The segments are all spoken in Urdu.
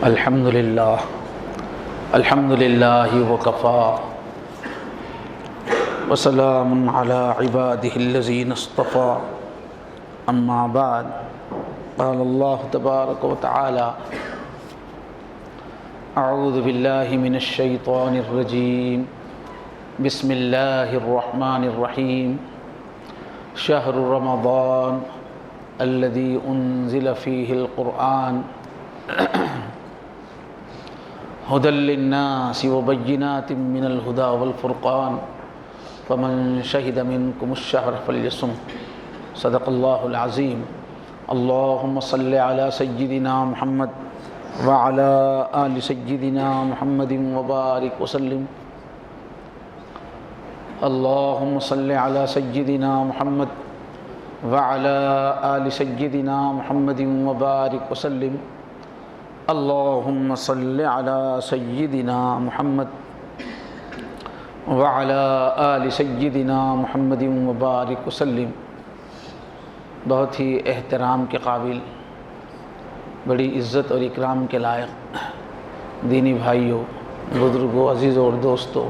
الحمد للہ وکفا وسلام علی عبادہ الذین اصطفى اما بعد قال اللہ تبارک وتعالی اعوذ باللہ من الشیطان الرجیم بسم اللہ الرحمن الرحیم شہر رمضان الذي انزل فيه القرآن هدى للناس وبينات من الهدى والفرقان فمن شهد منكم الشهر فليصم صدق الله العظيم اللهم صل على سيدنا محمد وعلى آل سيدنا محمد وبارك وسلم اللهم صل على سيدنا محمد وعلى آل سيدنا محمد وبارك وسلم اللهم صل على سيدنا محمد وعلى آل سيدنا محمد وبارك وسلم۔ بہت ہی احترام کے قابل، بڑی عزت اور اکرام کے لائق دینی بھائیوں، بزرگوں، عزیزوں اور دوستوں،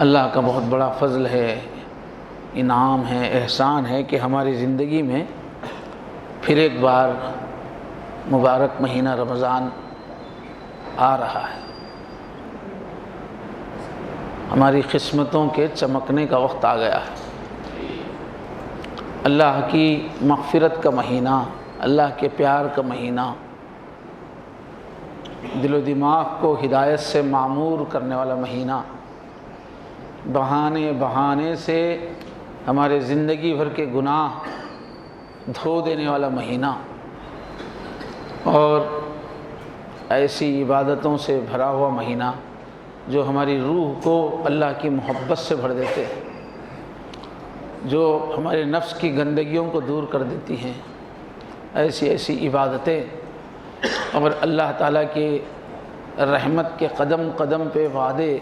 اللہ کا بہت بڑا فضل ہے، انعام ہے، احسان ہے کہ ہماری زندگی میں پھر ایک بار مبارک مہینہ رمضان آ رہا ہے۔ ہماری قسمتوں کے چمکنے کا وقت آ گیا ہے۔ اللہ کی مغفرت کا مہینہ، اللہ کے پیار کا مہینہ، دل و دماغ کو ہدایت سے معمور کرنے والا مہینہ، بہانے سے ہمارے زندگی بھر کے گناہ دھو دینے والا مہینہ، اور ایسی عبادتوں سے بھرا ہوا مہینہ جو ہماری روح کو اللہ کی محبت سے بھر دیتے ہیں، جو ہمارے نفس کی گندگیوں کو دور کر دیتی ہیں۔ ایسی عبادتیں اور اللہ تعالیٰ کے رحمت کے قدم قدم پہ وعدے،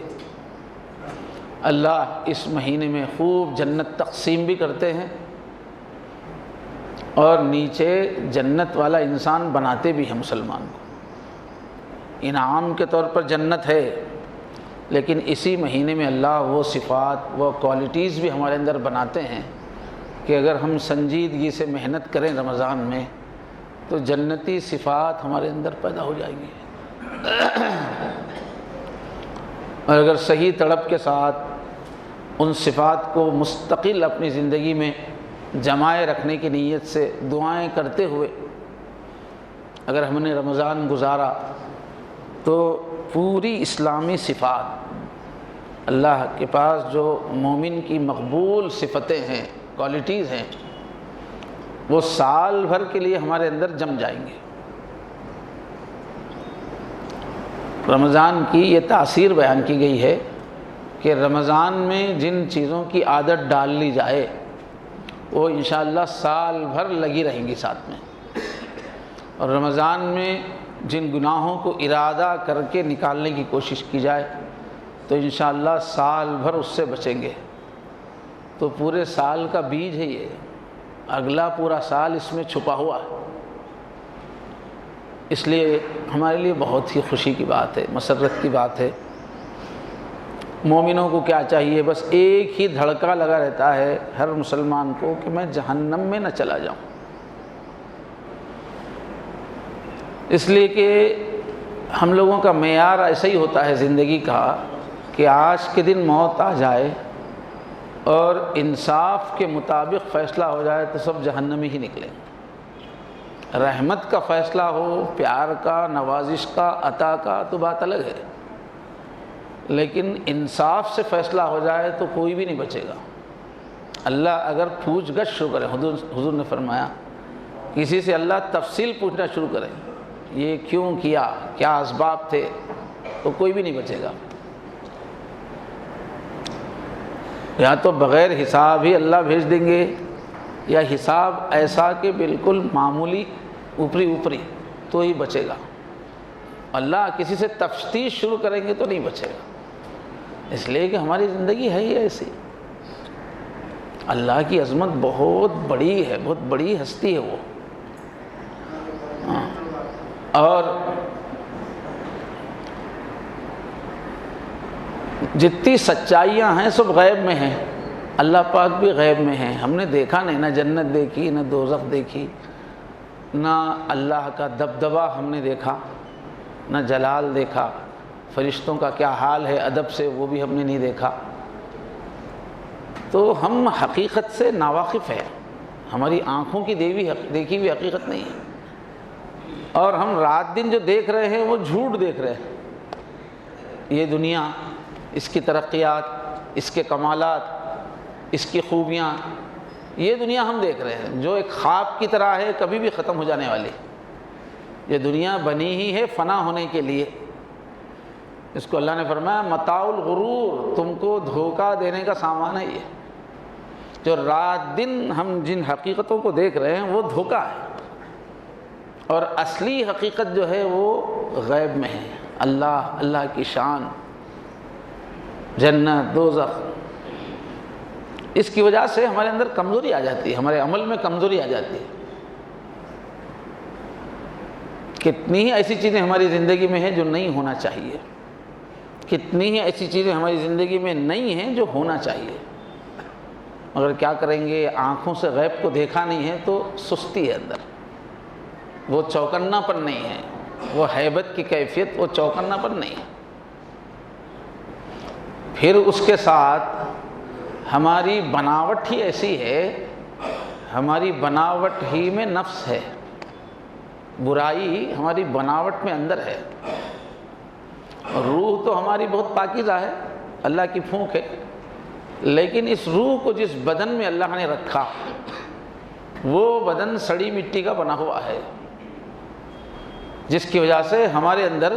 اللہ اس مہینے میں خوب جنت تقسیم بھی کرتے ہیں اور نیچے جنت والا انسان بناتے بھی ہیں مسلمان کو۔ انعام کے طور پر جنت ہے، لیکن اسی مہینے میں اللہ وہ صفات، وہ کوالٹیز بھی ہمارے اندر بناتے ہیں کہ اگر ہم سنجیدگی سے محنت کریں رمضان میں تو جنتی صفات ہمارے اندر پیدا ہو جائیں گی، اور اگر صحیح تڑپ کے ساتھ ان صفات کو مستقل اپنی زندگی میں جمائے رکھنے کی نیت سے دعائیں کرتے ہوئے اگر ہم نے رمضان گزارا تو پوری اسلامی صفات، اللہ کے پاس جو مومن کی مقبول صفتیں ہیں، کوالٹیز ہیں، وہ سال بھر کے لیے ہمارے اندر جم جائیں گے۔ رمضان کی یہ تاثیر بیان کی گئی ہے کہ رمضان میں جن چیزوں کی عادت ڈال لی جائے وہ انشاءاللہ سال بھر لگی رہیں گی ساتھ میں، اور رمضان میں جن گناہوں کو ارادہ کر کے نکالنے کی کوشش کی جائے تو انشاءاللہ سال بھر اس سے بچیں گے۔ تو پورے سال کا بیج ہے یہ، اگلا پورا سال اس میں چھپا ہوا ہے۔ اس لیے ہمارے لیے بہت ہی خوشی کی بات ہے، مسرت کی بات ہے۔ مومنوں کو کیا چاہیے؟ بس ایک ہی دھڑکا لگا رہتا ہے ہر مسلمان کو کہ میں جہنم میں نہ چلا جاؤں۔ اس لیے کہ ہم لوگوں کا معیار ایسا ہی ہوتا ہے زندگی کا کہ آج کے دن موت آ جائے اور انصاف کے مطابق فیصلہ ہو جائے تو سب جہنمی ہی نکلیں۔ رحمت کا فیصلہ ہو، پیار کا، نوازش کا، عطا کا تو بات الگ ہے، لیکن انصاف سے فیصلہ ہو جائے تو کوئی بھی نہیں بچے گا۔ اللہ اگر پوچھ گچھ شروع کرے، حضور نے فرمایا کسی سے اللہ تفصیل پوچھنا شروع کرے، یہ کیوں کیا، کیا اسباب تھے، تو کوئی بھی نہیں بچے گا۔ یا تو بغیر حساب ہی اللہ بھیج دیں گے، یا حساب ایسا کہ بالکل معمولی اوپری تو ہی بچے گا۔ اللہ کسی سے تفتیش شروع کریں گے تو نہیں بچے گا، اس لیے کہ ہماری زندگی ہے ہی ایسی۔ اللہ کی عظمت بہت بڑی ہے، بہت بڑی ہستی ہے وہ، اور جتنی سچائیاں ہیں سب غیب میں ہیں، اللہ پاک بھی غیب میں ہیں، ہم نے دیکھا نہیں، نہ جنت دیکھی، نہ دوزخ دیکھی، نہ اللہ کا دبدبہ ہم نے دیکھا، نہ جلال دیکھا، فرشتوں کا کیا حال ہے ادب سے وہ بھی ہم نے نہیں دیکھا، تو ہم حقیقت سے ناواقف ہیں، ہماری آنکھوں کی دیکھی ہوئی حقیقت نہیں ہے، اور ہم رات دن جو دیکھ رہے ہیں وہ جھوٹ دیکھ رہے ہیں۔ یہ دنیا، اس کی ترقیات، اس کے کمالات، اس کی خوبیاں، یہ دنیا ہم دیکھ رہے ہیں جو ایک خواب کی طرح ہے، کبھی بھی ختم ہو جانے والی۔ یہ دنیا بنی ہی ہے فنا ہونے کے لیے، اس کو اللہ نے فرمایا متاع الغرور، تم کو دھوکہ دینے کا سامان ہے۔ یہ جو رات دن ہم جن حقیقتوں کو دیکھ رہے ہیں وہ دھوکہ ہے، اور اصلی حقیقت جو ہے وہ غیب میں ہے، اللہ کی شان، جنت، دوزخ۔ اس کی وجہ سے ہمارے اندر کمزوری آ جاتی ہے، ہمارے عمل میں کمزوری آ جاتی ہے۔ کتنی ہی ایسی چیزیں ہماری زندگی میں ہیں جو نہیں ہونا چاہیے، کتنی ہی ایسی چیزیں ہماری زندگی میں نہیں ہیں جو ہونا چاہیے، مگر کیا کریں گے، آنکھوں سے غیب کو دیکھا نہیں ہے تو سستی ہے اندر، وہ چوکنا پن نہیں ہے، وہ ہیبت کی کیفیت، وہ چوکنا پن نہیں ہے۔ پھر اس کے ساتھ ہماری بناوٹ ہی ایسی ہے، ہماری بناوٹ ہی میں نفس ہے، برائی ہماری بناوٹ میں اندر ہے، اور روح تو ہماری بہت پاکیزہ ہے، اللہ کی پھونک ہے، لیکن اس روح کو جس بدن میں اللہ نے رکھا وہ بدن سڑی مٹی کا بنا ہوا ہے، جس کی وجہ سے ہمارے اندر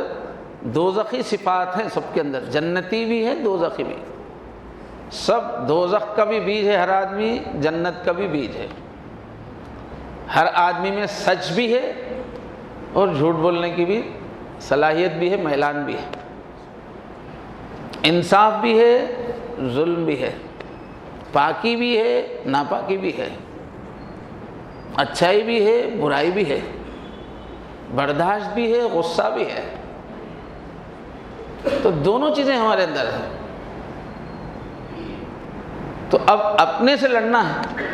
دوزخی صفات ہیں، سب کے اندر جنتی بھی ہے، دوزخی بھی، سب دوزخ کا بھی بیج ہے ہر آدمی، جنت کا بھی بیج ہے، ہر آدمی میں سچ بھی ہے اور جھوٹ بولنے کی بھی صلاحیت بھی ہے، میلان بھی ہے، انصاف بھی ہے، ظلم بھی ہے، پاکی بھی ہے، ناپاکی بھی ہے، اچھائی بھی ہے، برائی بھی ہے، برداشت بھی ہے، غصہ بھی ہے، تو دونوں چیزیں ہمارے اندر ہیں۔ تو اب اپنے سے لڑنا ہے،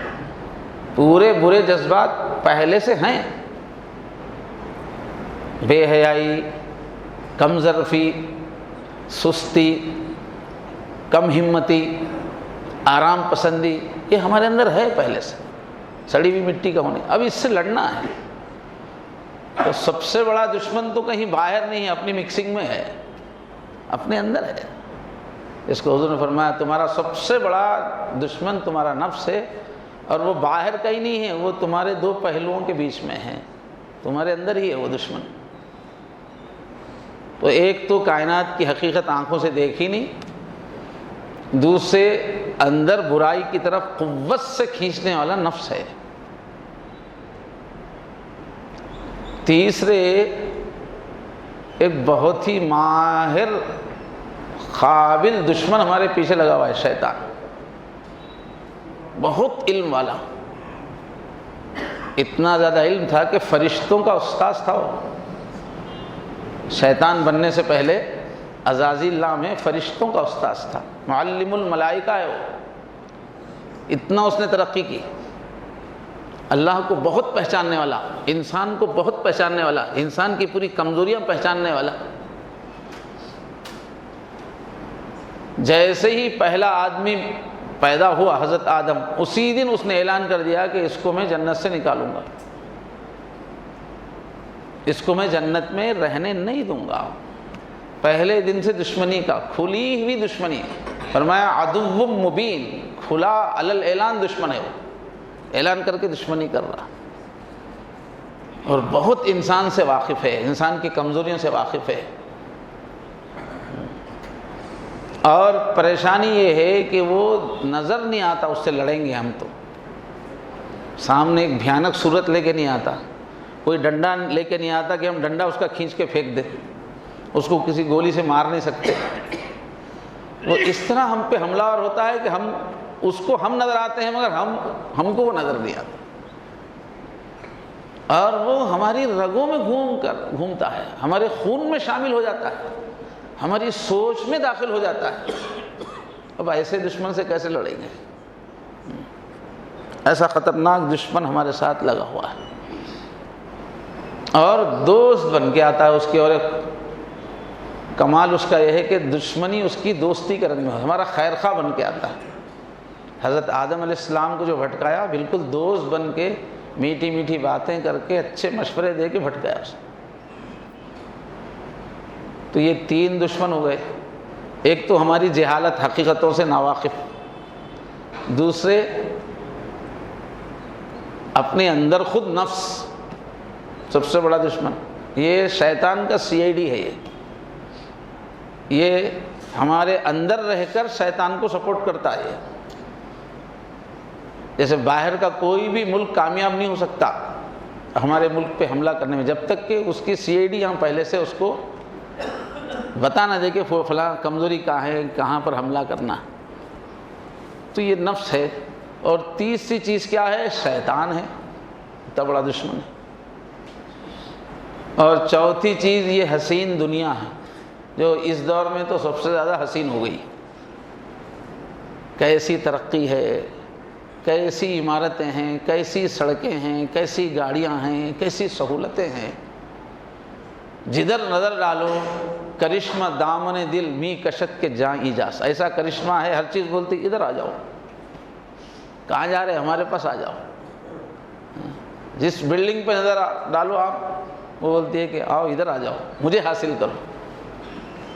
پورے برے جذبات پہلے سے ہیں، بے حیائی، کم ظرفی، سستی، کم ہمتی، آرام پسندی، یہ ہمارے اندر ہے پہلے سے، سڑی ہوئی مٹی کا ہونے، اب اس سے لڑنا ہے۔ تو سب سے بڑا دشمن تو کہیں باہر نہیں ہے، اپنی مکسنگ میں ہے، اپنے اندر ہے۔ اس کو حضور نے فرمایا تمہارا سب سے بڑا دشمن تمہارا نفس ہے، اور وہ باہر کہیں نہیں ہے، وہ تمہارے دو پہلوؤں کے بیچ میں ہے، تمہارے اندر ہی ہے وہ دشمن۔ تو ایک تو کائنات کی حقیقت آنکھوں سے دیکھی نہیں، دوسرے اندر برائی کی طرف قوت سے کھینچنے والا نفس ہے، تیسرے ایک بہت ہی ماہر قابل دشمن ہمارے پیچھے لگا ہوا ہے، شیطان، بہت علم والا، اتنا زیادہ علم تھا کہ فرشتوں کا استاذ تھا وہ، شیطان بننے سے پہلے عزازیل نام ہے، فرشتوں کا استاذ تھا، معلم الملائکہ ہے وہ، اتنا اس نے ترقی کی، اللہ کو بہت پہچاننے والا، انسان کو بہت پہچاننے والا، انسان کی پوری کمزوریاں پہچاننے والا۔ جیسے ہی پہلا آدمی پیدا ہوا حضرت آدم، اسی دن اس نے اعلان کر دیا کہ اس کو میں جنت سے نکالوں گا، اس کو میں جنت میں رہنے نہیں دوں گا۔ پہلے دن سے دشمنی کا، کھلی ہوئی دشمنی، فرمایا عدو مبین، کھلا علل اعلان دشمن ہے، وہ اعلان کر کے دشمنی کر رہا، اور بہت انسان سے واقف ہے، انسان کی کمزوریوں سے واقف ہے۔ اور پریشانی یہ ہے کہ وہ نظر نہیں آتا، اس سے لڑیں گے ہم تو، سامنے ایک بھیانک صورت لے کے نہیں آتا، کوئی ڈنڈا لے کے نہیں آتا کہ ہم ڈنڈا اس کا کھینچ کے پھینک دیں، اس کو کسی گولی سے مار نہیں سکتے، وہ اس طرح ہم پہ حملہ آور ہوتا ہے کہ ہم اس کو ہم نظر آتے ہیں مگر ہم کو وہ نظر نہیں آتا۔ اور وہ ہماری رگوں میں گھومتا ہے، ہمارے خون میں شامل ہو جاتا ہے، ہماری سوچ میں داخل ہو جاتا ہے۔ اب ایسے دشمن سے کیسے لڑیں گے؟ ایسا خطرناک دشمن ہمارے ساتھ لگا ہوا ہے، اور دوست بن کے آتا ہے اس کی، اور ایک کمال اس کا یہ ہے کہ دشمنی اس کی دوستی کرنے میں، ہمارا خیر خواہ بن کے آتا ہے۔ حضرت آدم علیہ السلام کو جو بھٹکایا، بالکل دوست بن کے میٹھی میٹھی باتیں کر کے اچھے مشورے دے کے بھٹکایا اسے۔ تو یہ 3 دشمن ہو گئے، ایک تو ہماری جہالت، حقیقتوں سے ناواقف، دوسرے اپنے اندر خود نفس، سب سے بڑا دشمن یہ شیطان کا CID ہے، یہ ہمارے اندر رہ کر شیطان کو سپورٹ کرتا ہے۔ جیسے باہر کا کوئی بھی ملک کامیاب نہیں ہو سکتا ہمارے ملک پہ حملہ کرنے میں، جب تک کہ اس کی CID ہم پہلے سے اس کو بتا نہ دے کہ فلاں کمزوری کہاں ہے، کہاں پر حملہ کرنا۔ تو یہ نفس ہے، اور تیسری چیز کیا ہے؟ شیطان ہے، اتنا بڑا دشمن ہے۔ اور چوتھی چیز یہ حسین دنیا ہے، جو اس دور میں تو سب سے زیادہ حسین ہو گئی۔ کیسی ترقی ہے، کیسی عمارتیں ہیں، کیسی سڑکیں ہیں، کیسی گاڑیاں ہیں، کیسی سہولتیں ہیں، جدھر نظر ڈالو کرشمہ دامن دل می کشت کے جاں ایجاز، ایسا کرشمہ ہے، ہر چیز بولتی ادھر آ جاؤ، کہاں جا رہے ہمارے پاس آ جاؤ۔ جس بلڈنگ پہ نظر ڈالو آپ، وہ بولتی ہے کہ آؤ ادھر آ جاؤ، مجھے حاصل کرو۔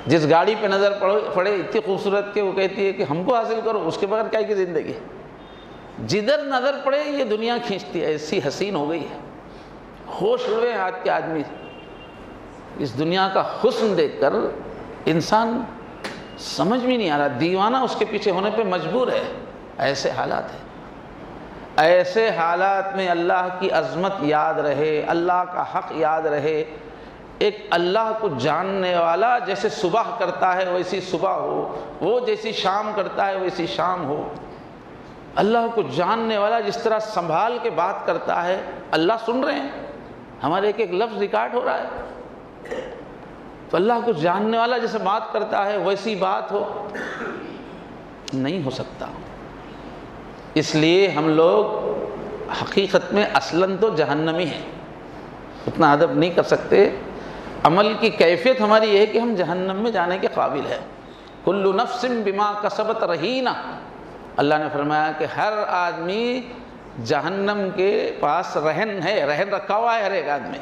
جس گاڑی پہ نظر پڑے اتنی خوبصورت کہ وہ کہتی ہے کہ ہم کو حاصل کرو، اس کے بغیر کیا کی زندگی۔ جدھر نظر پڑے یہ دنیا کھینچتی ہے، ایسی حسین ہو گئی ہے۔ ہوش ہوئے ہیں آج کے آدمی، اس دنیا کا حسن دیکھ کر انسان سمجھ میں نہیں آ رہا، دیوانہ اس کے پیچھے ہونے پہ مجبور ہے۔ ایسے حالات ہیں، ایسے حالات میں اللہ کی عظمت یاد رہے، اللہ کا حق یاد رہے۔ ایک اللہ کو جاننے والا جیسے صبح کرتا ہے ویسی صبح ہو، وہ جیسی شام کرتا ہے ویسی شام ہو۔ اللہ کو جاننے والا جس طرح سنبھال کے بات کرتا ہے، اللہ سن رہے ہیں، ہمارے ایک ایک لفظ ریکارڈ ہو رہا ہے، تو اللہ کو جاننے والا جیسے بات کرتا ہے ویسی بات ہو، نہیں ہو سکتا۔ اس لیے ہم لوگ حقیقت میں اصلاً تو جہنمی ہیں، اتنا ادب نہیں کر سکتے۔ عمل کی کیفیت ہماری یہ ہے کہ ہم جہنم میں جانے کے قابل ہیں۔ کل نفس بما کسبت رہینہ، اللہ نے فرمایا کہ ہر آدمی جہنم کے پاس رہن ہے، رہن رکھا ہوا ہے ہر ایک آدمی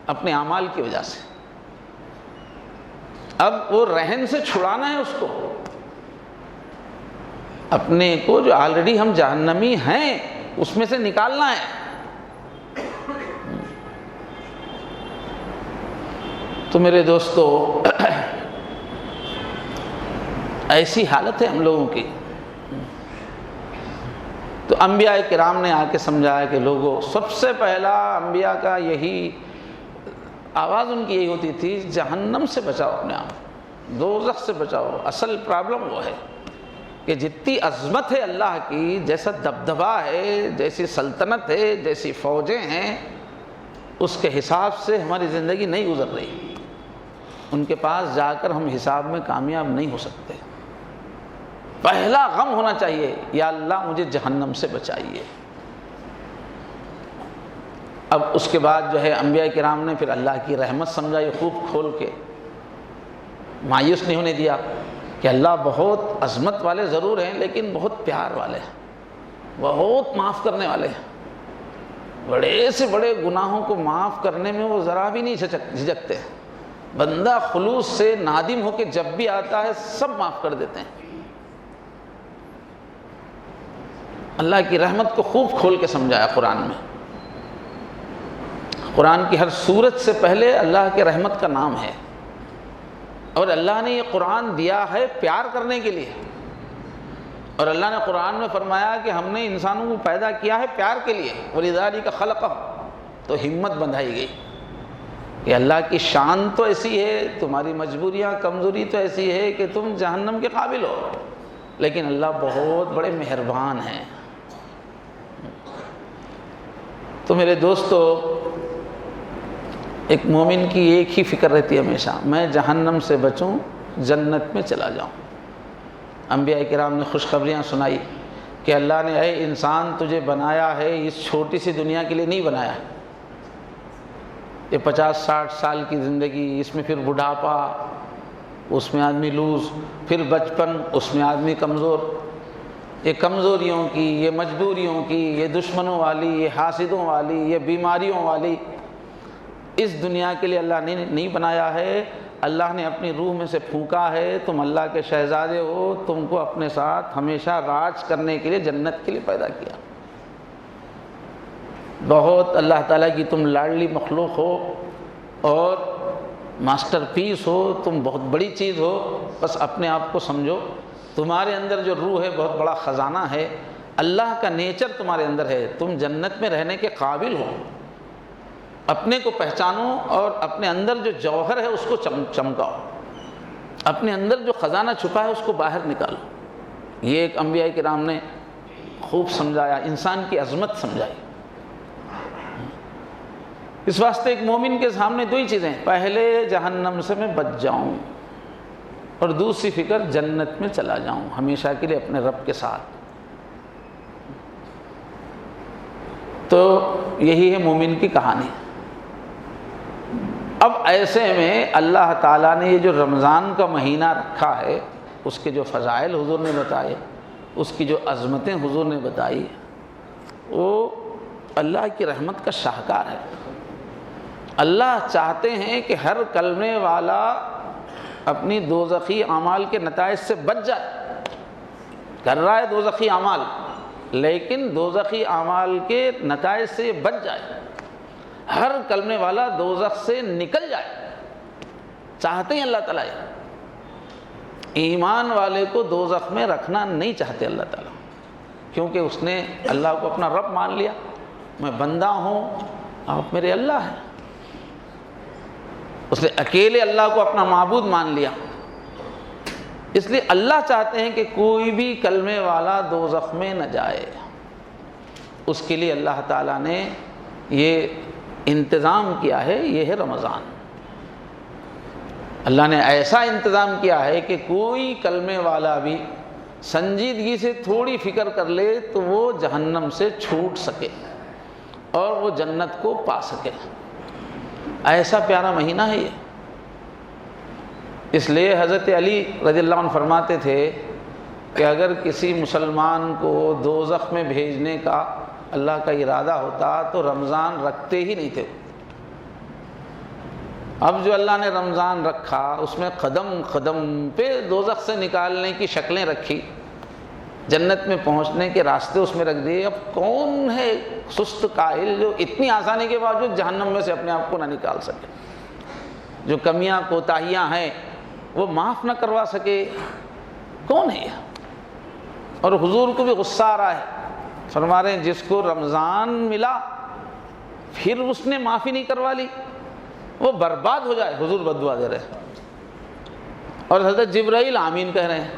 اپنے اعمال کی وجہ سے۔ اب وہ رہن سے چھڑانا ہے اس کو، اپنے کو جو آلریڈی ہم جہنمی ہیں اس میں سے نکالنا ہے۔ تو میرے دوستو، ایسی حالت ہے ہم لوگوں کی۔ تو انبیاء کرام نے آ کے سمجھایا کہ لوگوں، سب سے پہلا انبیاء کا یہی آواز ان کی یہی ہوتی تھی، جہنم سے بچاؤ اپنے آپ، دوزخ سے بچاؤ۔ اصل پرابلم وہ ہے کہ جتنی عظمت ہے اللہ کی، جیسا دبدبہ ہے، جیسی سلطنت ہے، جیسی فوجیں ہیں، اس کے حساب سے ہماری زندگی نہیں گزر رہی۔ ان کے پاس جا کر ہم حساب میں کامیاب نہیں ہو سکتے۔ پہلا غم ہونا چاہیے، یا اللہ مجھے جہنم سے بچائیے۔ اب اس کے بعد جو ہے انبیاء کرام نے پھر اللہ کی رحمت سمجھائی خوب کھول کے، مایوس نہیں ہونے دیا کہ اللہ بہت عظمت والے ضرور ہیں لیکن بہت پیار والے ہیں، بہت معاف کرنے والے ہیں، بڑے سے بڑے گناہوں کو معاف کرنے میں وہ ذرا بھی نہیں جھجکتے، بندہ خلوص سے نادم ہو کے جب بھی آتا ہے سب معاف کر دیتے ہیں۔ اللہ کی رحمت کو خوب کھول کے سمجھایا قرآن میں۔ قرآن کی ہر سورت سے پہلے اللہ کی رحمت کا نام ہے، اور اللہ نے یہ قرآن دیا ہے پیار کرنے کے لیے، اور اللہ نے قرآن میں فرمایا کہ ہم نے انسانوں کو پیدا کیا ہے پیار کے لیے، وَلِذَلِكَ خَلَقَهُ، تو ہمت بندھائی گئی کہ اللہ کی شان تو ایسی ہے، تمہاری مجبوریاں کمزوری تو ایسی ہے کہ تم جہنم کے قابل ہو، لیکن اللہ بہت بڑے مہربان ہیں۔ تو میرے دوستو، ایک مومن کی ایک ہی فکر رہتی ہے ہمیشہ، میں جہنم سے بچوں، جنت میں چلا جاؤں۔ انبیاء کرام نے خوشخبریاں سنائی کہ اللہ نے اے انسان تجھے بنایا ہے اس چھوٹی سی دنیا کے لیے نہیں بنایا ہے۔ یہ 50-60 سال کی زندگی، اس میں پھر بڑھاپا، اس میں آدمی لوز، پھر بچپن، اس میں آدمی کمزور، یہ کمزوریوں کی، یہ مجبوریوں کی، یہ دشمنوں والی، یہ حاسدوں والی، یہ بیماریوں والی، اس دنیا کے لیے اللہ نے نہیں بنایا ہے۔ اللہ نے اپنی روح میں سے پھونکا ہے، تم اللہ کے شہزادے ہو، تم کو اپنے ساتھ ہمیشہ راج کرنے کے لیے، جنت کے لیے پیدا کیا۔ بہت اللہ تعالیٰ کی تم لاڈلی مخلوق ہو اور ماسٹر پیس ہو، تم بہت بڑی چیز ہو، بس اپنے آپ کو سمجھو تمہارے اندر جو روح ہے بہت بڑا خزانہ ہے، اللہ کا نیچر تمہارے اندر ہے، تم جنت میں رہنے کے قابل ہو۔ اپنے کو پہچانو اور اپنے اندر جو جوہر ہے اس کو چمکاؤ، اپنے اندر جو خزانہ چھپا ہے اس کو باہر نکالو۔ یہ ایک انبیاء کرام نے خوب سمجھایا، انسان کی عظمت سمجھائی۔ اس واسطے ایک مومن کے سامنے دو ہی چیزیں، پہلے جہنم سے میں بچ جاؤں اور دوسری فکر جنت میں چلا جاؤں ہمیشہ کے لیے اپنے رب کے ساتھ۔ تو یہی ہے مومن کی کہانی۔ اب ایسے میں اللہ تعالیٰ نے یہ جو رمضان کا مہینہ رکھا ہے، اس کے جو فضائل حضور نے بتائے، اس کی جو عظمتیں حضور نے بتائی، وہ اللہ کی رحمت کا شاہکار ہے۔ اللہ چاہتے ہیں کہ ہر کلمے والا اپنی دوزخی اعمال کے نتائج سے بچ جائے۔ کر رہا ہے دوزخی اعمال، لیکن دوزخی اعمال کے نتائج سے بچ جائے، ہر کلمے والا دوزخ سے نکل جائے، چاہتے ہیں اللہ تعالیٰ۔ ایمان والے کو دوزخ میں رکھنا نہیں چاہتے اللہ تعالیٰ، کیونکہ اس نے اللہ کو اپنا رب مان لیا، میں بندہ ہوں، آپ میرے اللہ ہیں۔ اس نے اکیلے اللہ کو اپنا معبود مان لیا، اس لیے اللہ چاہتے ہیں کہ کوئی بھی کلمے والا دوزخ میں نہ جائے۔ اس کے لیے اللہ تعالیٰ نے یہ انتظام کیا ہے، یہ ہے رمضان۔ اللہ نے ایسا انتظام کیا ہے کہ کوئی کلمے والا بھی سنجیدگی سے تھوڑی فکر کر لے تو وہ جہنم سے چھوٹ سکے اور وہ جنت کو پا سکے۔ ایسا پیارا مہینہ ہے یہ۔ اس لیے حضرت علی رضی اللہ عنہ فرماتے تھے کہ اگر کسی مسلمان کو دوزخ میں بھیجنے کا اللہ کا ارادہ ہوتا تو رمضان رکھتے ہی نہیں تھے۔ اب جو اللہ نے رمضان رکھا اس میں قدم قدم پہ دوزخ سے نکالنے کی شکلیں رکھی، جنت میں پہنچنے کے راستے اس میں رکھ دیے۔ اب کون ہے سست قائل جو اتنی آسانی کے باوجود جہنم میں سے اپنے آپ کو نہ نکال سکے، جو کمیاں کوتاہیاں ہیں وہ معاف نہ کروا سکے؟ کون ہے یہ؟ اور حضور کو بھی غصہ آ رہا ہے، فرما رہے ہیں جس کو رمضان ملا پھر اس نے معافی نہیں کروا لی وہ برباد ہو جائے، حضور بد دعا دے رہے ہیں۔ اور حضرت جبرائیل آمین کہہ رہے ہیں۔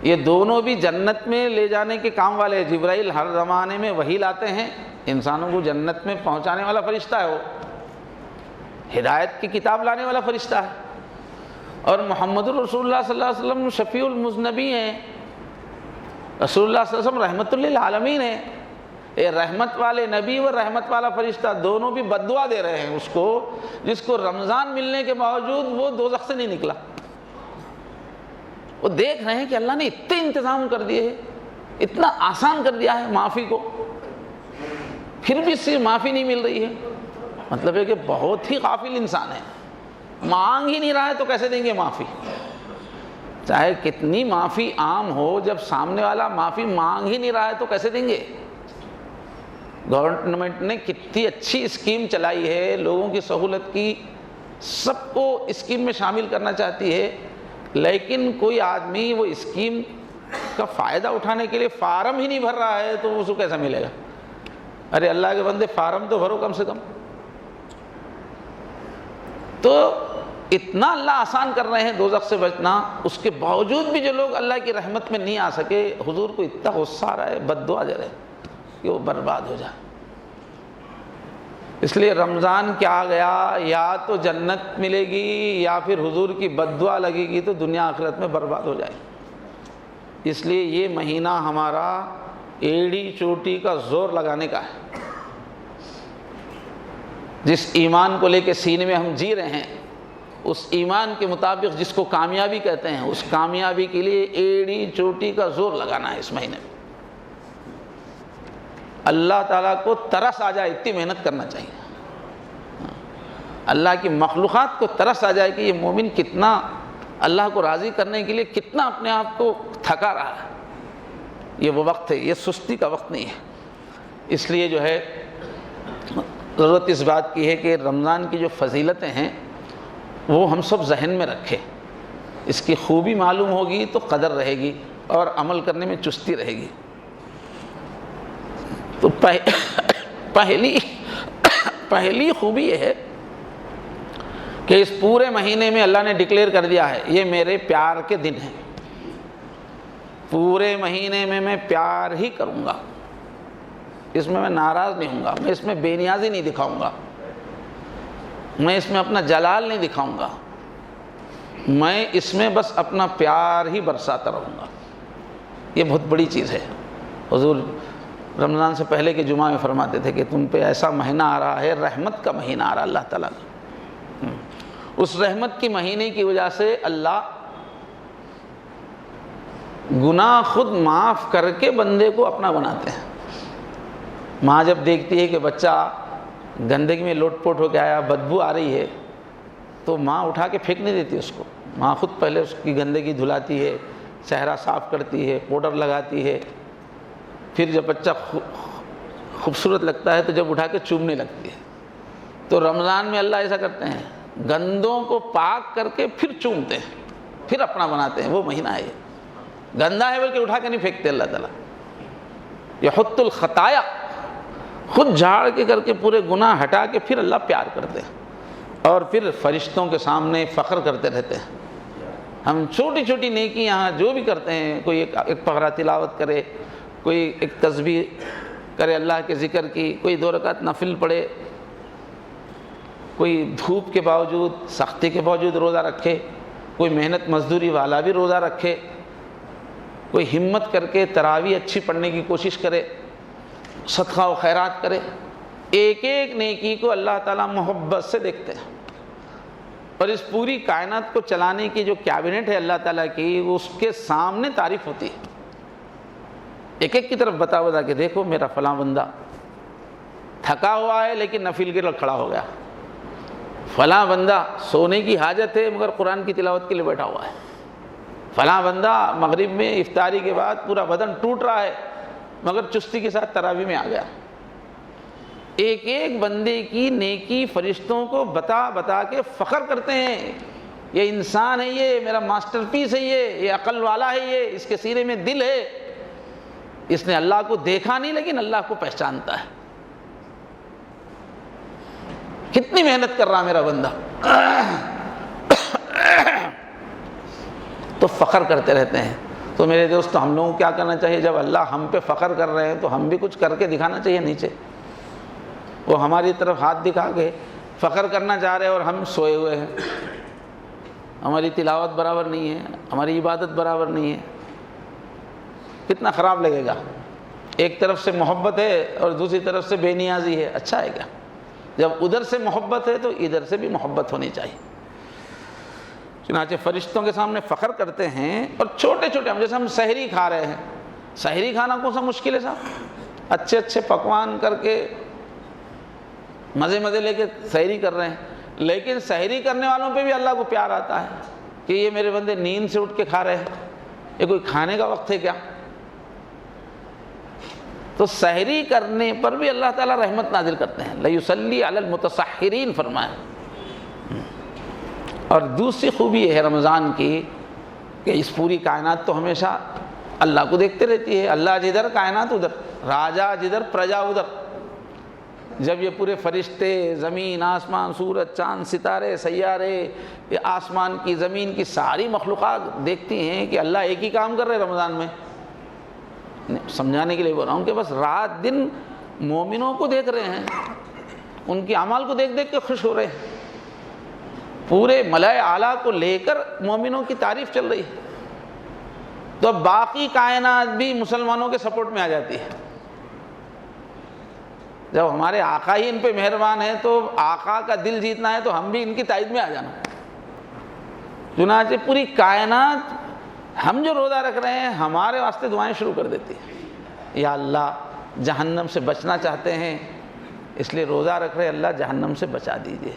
یہ دونوں بھی جنت میں لے جانے کے کام والے ہیں۔ جبرائیل ہر زمانے میں وحی لاتے ہیں، انسانوں کو جنت میں پہنچانے والا فرشتہ ہے، وہ ہدایت کی کتاب لانے والا فرشتہ ہے۔ اور محمد الرسول اللہ صلی اللہ علیہ وسلم شفیع المذنبین ہیں، رسول اللہ صلی اللہ علیہ وسلم رحمت للعالمین ہیں۔ یہ رحمت والے نبی اور رحمت والا فرشتہ دونوں بھی بد دعا دے رہے ہیں اس کو جس کو رمضان ملنے کے باوجود وہ دوزخ سے نہیں نکلا۔ وہ دیکھ رہے ہیں کہ اللہ نے اتنے انتظام کر دیے ہیں، اتنا آسان کر دیا ہے معافی کو، پھر بھی اس سے معافی نہیں مل رہی ہے۔ مطلب ہے کہ بہت ہی غافل انسان ہے، مانگ ہی نہیں رہا ہے تو کیسے دیں گے معافی؟ چاہے کتنی معافی عام ہو، جب سامنے والا معافی مانگ ہی نہیں رہا ہے تو کیسے دیں گے؟ گورنمنٹ نے کتنی اچھی اسکیم چلائی ہے، لوگوں کی سہولت کی، سب کو اسکیم میں شامل کرنا چاہتی ہے، لیکن کوئی آدمی وہ اسکیم کا فائدہ اٹھانے کے لیے فارم ہی نہیں بھر رہا ہے تو اس کو کیسا ملے گا؟ ارے اللہ کے بندے فارم تو بھرو کم سے کم۔ تو اتنا اللہ آسان کر رہے ہیں دوزخ سے بچنا، اس کے باوجود بھی جو لوگ اللہ کی رحمت میں نہیں آ سکے، حضور کو اتنا غصہ آ رہا ہے، بد دعا دے رہے ہیں کہ وہ برباد ہو جائے۔ اس لیے رمضان کیا آ گیا، یا تو جنت ملے گی یا پھر حضور کی بد دعا لگے گی تو دنیا آخرت میں برباد ہو جائے گی۔ اس لیے یہ مہینہ ہمارا ایڑی چوٹی کا زور لگانے کا ہے۔ جس ایمان کو لے کے سینے میں ہم جی رہے ہیں، اس ایمان کے مطابق جس کو کامیابی کہتے ہیں، اس کامیابی کے لیے ایڑی چوٹی کا زور لگانا ہے اس مہینے میں۔ اللہ تعالیٰ کو ترس آ جائے اتنی محنت کرنا چاہیے، اللہ کی مخلوقات کو ترس آ جائے کہ یہ مومن کتنا اللہ کو راضی کرنے کے لیے کتنا اپنے آپ کو تھکا رہا ہے۔ یہ وہ وقت ہے، یہ سستی کا وقت نہیں ہے۔ اس لیے جو ہے ضرورت اس بات کی ہے کہ رمضان کی جو فضیلتیں ہیں وہ ہم سب ذہن میں رکھیں، اس کی خوبی معلوم ہوگی تو قدر رہے گی اور عمل کرنے میں چستی رہے گی۔ تو پہلی خوبی یہ ہے کہ اس پورے مہینے میں اللہ نے ڈکلیئر کر دیا ہے یہ میرے پیار کے دن ہیں، پورے مہینے میں میں پیار ہی کروں گا، اس میں ناراض نہیں ہوں گا، میں اس میں بے نیازی نہیں دکھاؤں گا، میں اس میں اپنا جلال نہیں دکھاؤں گا، میں اس میں بس اپنا پیار ہی برساتا رہوں گا۔ یہ بہت بڑی چیز ہے۔ حضور رمضان سے پہلے کے جمعہ میں فرماتے تھے کہ تم پہ ایسا مہینہ آ رہا ہے، رحمت کا مہینہ آ رہا ہے اللہ تعالیٰ کا، اس رحمت کی مہینے کی وجہ سے اللہ گناہ خود معاف کر کے بندے کو اپنا بناتے ہیں۔ ماں جب دیکھتی ہے کہ بچہ گندگی میں لوٹ پوٹ ہو کے آیا، بدبو آ رہی ہے، تو ماں اٹھا کے پھینک نہیں دیتی اس کو، ماں خود پہلے اس کی گندگی دھلاتی ہے، چہرہ صاف کرتی ہے، پاؤڈر لگاتی ہے، پھر جب بچہ خوبصورت لگتا ہے تو جب اٹھا کے چومنے لگتی ہے۔ تو رمضان میں اللہ ایسا کرتے ہیں، گندوں کو پاک کر کے پھر چومتے ہیں، پھر اپنا بناتے ہیں۔ وہ مہینہ ہے، گندا ہے بلکہ اٹھا کے نہیں پھینکتے اللہ تعالیٰ۔ یحط الخطایا، خود جھاڑ کے کر کے پورے گناہ ہٹا کے پھر اللہ پیار کرتے ہیں، اور پھر فرشتوں کے سامنے فخر کرتے رہتے ہیں۔ ہم چھوٹی چھوٹی نیکیاں جو بھی کرتے ہیں، کوئی ایک پغرہ تلاوت کرے، کوئی ایک تسبیح کرے اللہ کے ذکر کی، کوئی 2 رکعت نفل پڑھے، کوئی دھوپ کے باوجود سختی کے باوجود روزہ رکھے، کوئی محنت مزدوری والا بھی روزہ رکھے، کوئی ہمت کر کے تراویح اچھی پڑھنے کی کوشش کرے، صدقہ و خیرات کرے، ایک ایک نیکی کو اللہ تعالیٰ محبت سے دیکھتے ہیں۔ اور اس پوری کائنات کو چلانے کی جو کیبنٹ ہے اللہ تعالیٰ کی، اس کے سامنے تعریف ہوتی ہے، ایک ایک کی طرف بتا کہ دیکھو میرا فلاں بندہ تھکا ہوا ہے لیکن نفل کے لیے کھڑا ہو گیا، فلاں بندہ سونے کی حاجت ہے مگر قرآن کی تلاوت کے لیے بیٹھا ہوا ہے، فلاں بندہ مغرب میں افطاری کے بعد پورا بدن ٹوٹ رہا ہے مگر چستی کے ساتھ تراویح میں آ گیا۔ ایک ایک بندے کی نیکی فرشتوں کو بتا بتا کے فخر کرتے ہیں، یہ انسان ہے، یہ میرا ماسٹر پیس ہے، یہ عقل والا ہے، یہ اس کے سینے میں دل ہے، اس نے اللہ کو دیکھا نہیں لیکن اللہ کو پہچانتا ہے۔ کتنی محنت کر رہا میرا بندہ، تو فخر کرتے رہتے ہیں۔ تو میرے دوست، ہم لوگوں کو کیا کرنا چاہیے؟ جب اللہ ہم پہ فخر کر رہے ہیں تو ہم بھی کچھ کر کے دکھانا چاہیے نیچے۔ وہ ہماری طرف ہاتھ دکھا کے فخر کرنا چاہ رہے ہیں اور ہم سوئے ہوئے ہیں، ہماری تلاوت برابر نہیں ہے، ہماری عبادت برابر نہیں ہے، کتنا خراب لگے گا۔ ایک طرف سے محبت ہے اور دوسری طرف سے بے نیازی ہے، اچھا ہے کیا؟ جب ادھر سے محبت ہے تو ادھر سے بھی محبت ہونی چاہیے۔ چنانچہ فرشتوں کے سامنے فخر کرتے ہیں، اور چھوٹے چھوٹے جیسے ہم سحری کھا رہے ہیں، سحری کھانا کون سا مشکل ہے صاحب؟ اچھے اچھے پکوان کر کے مزے مزے لے کے سحری کر رہے ہیں، لیکن سحری کرنے والوں پہ بھی اللہ کو پیار آتا ہے کہ یہ میرے بندے نیند سے اٹھ کے کھا رہے ہیں، یہ کوئی کھانے کا وقت ہے کیا؟ تو سحری کرنے پر بھی اللہ تعالیٰ رحمت نازل کرتے ہیں، لَيُصَلِّي عَلَى الْمُتَصَحِّرِينَ فرمایا۔ اور دوسری خوبی یہ ہے رمضان کی کہ اس پوری کائنات تو ہمیشہ اللہ کو دیکھتے رہتی ہے، اللہ جدھر کائنات ادھر، راجا جدھر پرجا ادھر۔ جب یہ پورے فرشتے، زمین آسمان، سورج چاند ستارے سیارے، یہ آسمان کی زمین کی ساری مخلوقات دیکھتی ہیں کہ اللہ ایک ہی کام کر رہے رمضان میں، سمجھانے کے لیے بول رہا ہوں کہ بس رات دن مومنوں کو دیکھ رہے ہیں، ان کی اعمال کو دیکھ دیکھ کے خوش ہو رہے ہیں، پورے ملائے اعلیٰ کو لے کر مومنوں کی تعریف چل رہی ہے، تو اب باقی کائنات بھی مسلمانوں کے سپورٹ میں آ جاتی ہے۔ جب ہمارے آقا ہی ان پہ مہربان ہے تو آقا کا دل جیتنا ہے تو ہم بھی ان کی تائید میں آ جانا۔ چنانچہ پوری کائنات ہم جو روزہ رکھ رہے ہیں ہمارے واسطے دعائیں شروع کر دیتی ہے، یا اللہ جہنم سے بچنا چاہتے ہیں اس لیے روزہ رکھ رہے، اللہ جہنم سے بچا دیجئے۔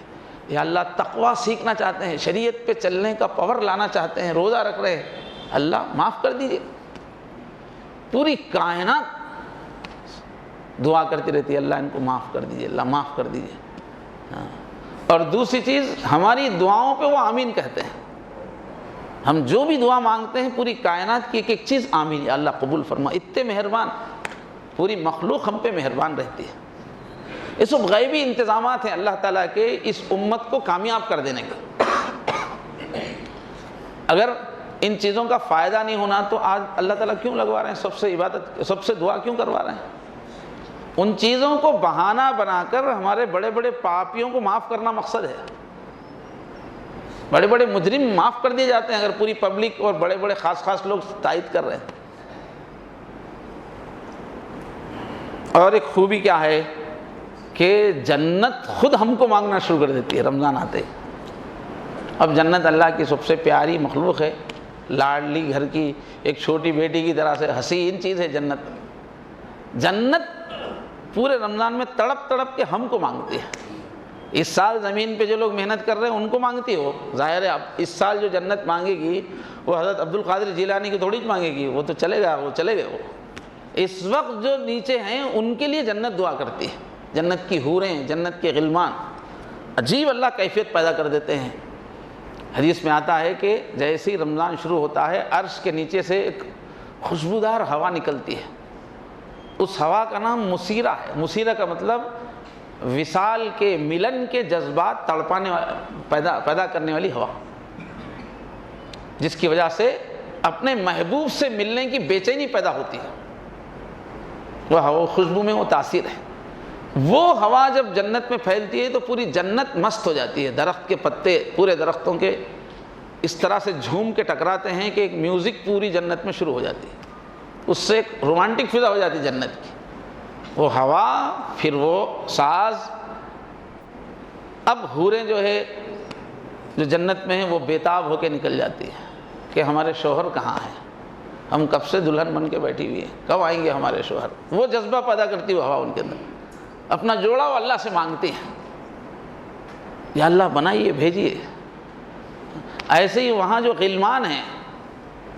یا اللہ تقویٰ سیکھنا چاہتے ہیں، شریعت پہ چلنے کا پاور لانا چاہتے ہیں، روزہ رکھ رہے ہیں، اللہ معاف کر دیجئے۔ پوری کائنات دعا کرتی رہتی ہے، اللہ ان کو معاف کر دیجئے، اللہ معاف کر دیجئے۔ اور دوسری چیز، ہماری دعاؤں پہ وہ آمین کہتے ہیں۔ ہم جو بھی دعا مانگتے ہیں پوری کائنات کی ایک ایک چیز آمین، یا اللہ قبول فرما۔ اتنے مہربان، پوری مخلوق ہم پہ مہربان رہتی ہے۔ اس وقت غیبی انتظامات ہیں اللہ تعالیٰ کے اس امت کو کامیاب کر دینے کے۔ اگر ان چیزوں کا فائدہ نہیں ہونا تو آج اللہ تعالیٰ کیوں لگوا رہے ہیں، سب سے عبادت، سب سے دعا کیوں کروا رہے ہیں؟ ان چیزوں کو بہانہ بنا کر ہمارے بڑے بڑے پاپیوں کو معاف کرنا مقصد ہے۔ بڑے بڑے مجرم معاف کر دیے جاتے ہیں اگر پوری پبلک اور بڑے بڑے خاص لوگ تائید کر رہے ہیں۔ اور ایک خوبی کیا ہے کہ جنت خود ہم کو مانگنا شروع کر دیتی ہے رمضان آتے۔ اب جنت اللہ کی سب سے پیاری مخلوق ہے، لاڈلی گھر کی ایک چھوٹی بیٹی کی طرح سے حسین چیز ہے جنت۔ جنت پورے رمضان میں تڑپ تڑپ کے ہم کو مانگتی ہے۔ اس سال زمین پہ جو لوگ محنت کر رہے ہیں ان کو مانگتی ہو، ظاہر ہے اب اس سال جو جنت مانگے گی وہ حضرت عبدالقادر جیلانی کی تھوڑی مانگے گی، وہ تو چلے گا، وہ چلے گئے۔ وہ اس وقت جو نیچے ہیں ان کے لیے جنت دعا کرتی ہے، جنت کی حوریں، جنت کے غلمان، عجیب اللہ کیفیت پیدا کر دیتے ہیں۔ حدیث میں آتا ہے کہ جیسے ہی رمضان شروع ہوتا ہے عرش کے نیچے سے ایک خوشبودار ہوا نکلتی ہے، اس ہوا کا نام مسیرہ ہے۔ مسیرہ کا مطلب وصال کے، ملن کے جذبات تڑپانے پیدا کرنے والی ہوا، جس کی وجہ سے اپنے محبوب سے ملنے کی بے چینی پیدا ہوتی ہے۔ وہ ہوا، خوشبو میں وہ تاثیر ہے۔ وہ ہوا جب جنت میں پھیلتی ہے تو پوری جنت مست ہو جاتی ہے، درخت کے پتے پورے درختوں کے اس طرح سے جھوم کے ٹکراتے ہیں کہ ایک میوزک پوری جنت میں شروع ہو جاتی ہے، اس سے ایک رومانٹک فضا ہو جاتی ہے جنت کی۔ وہ ہوا، پھر وہ ساز۔ اب حوریں جو ہے جو جنت میں ہیں وہ بےتاب ہو کے نکل جاتی ہے کہ ہمارے شوہر کہاں ہیں، ہم کب سے دلہن بن کے بیٹھی ہوئی ہیں، کب آئیں گے ہمارے شوہر۔ وہ جذبہ پیدا کرتی وہ ہوا ان کے اندر، اپنا جوڑا وہ اللہ سے مانگتی ہیں، یا اللہ بنائیے، بھیجیے۔ ایسے ہی وہاں جو غلمان ہیں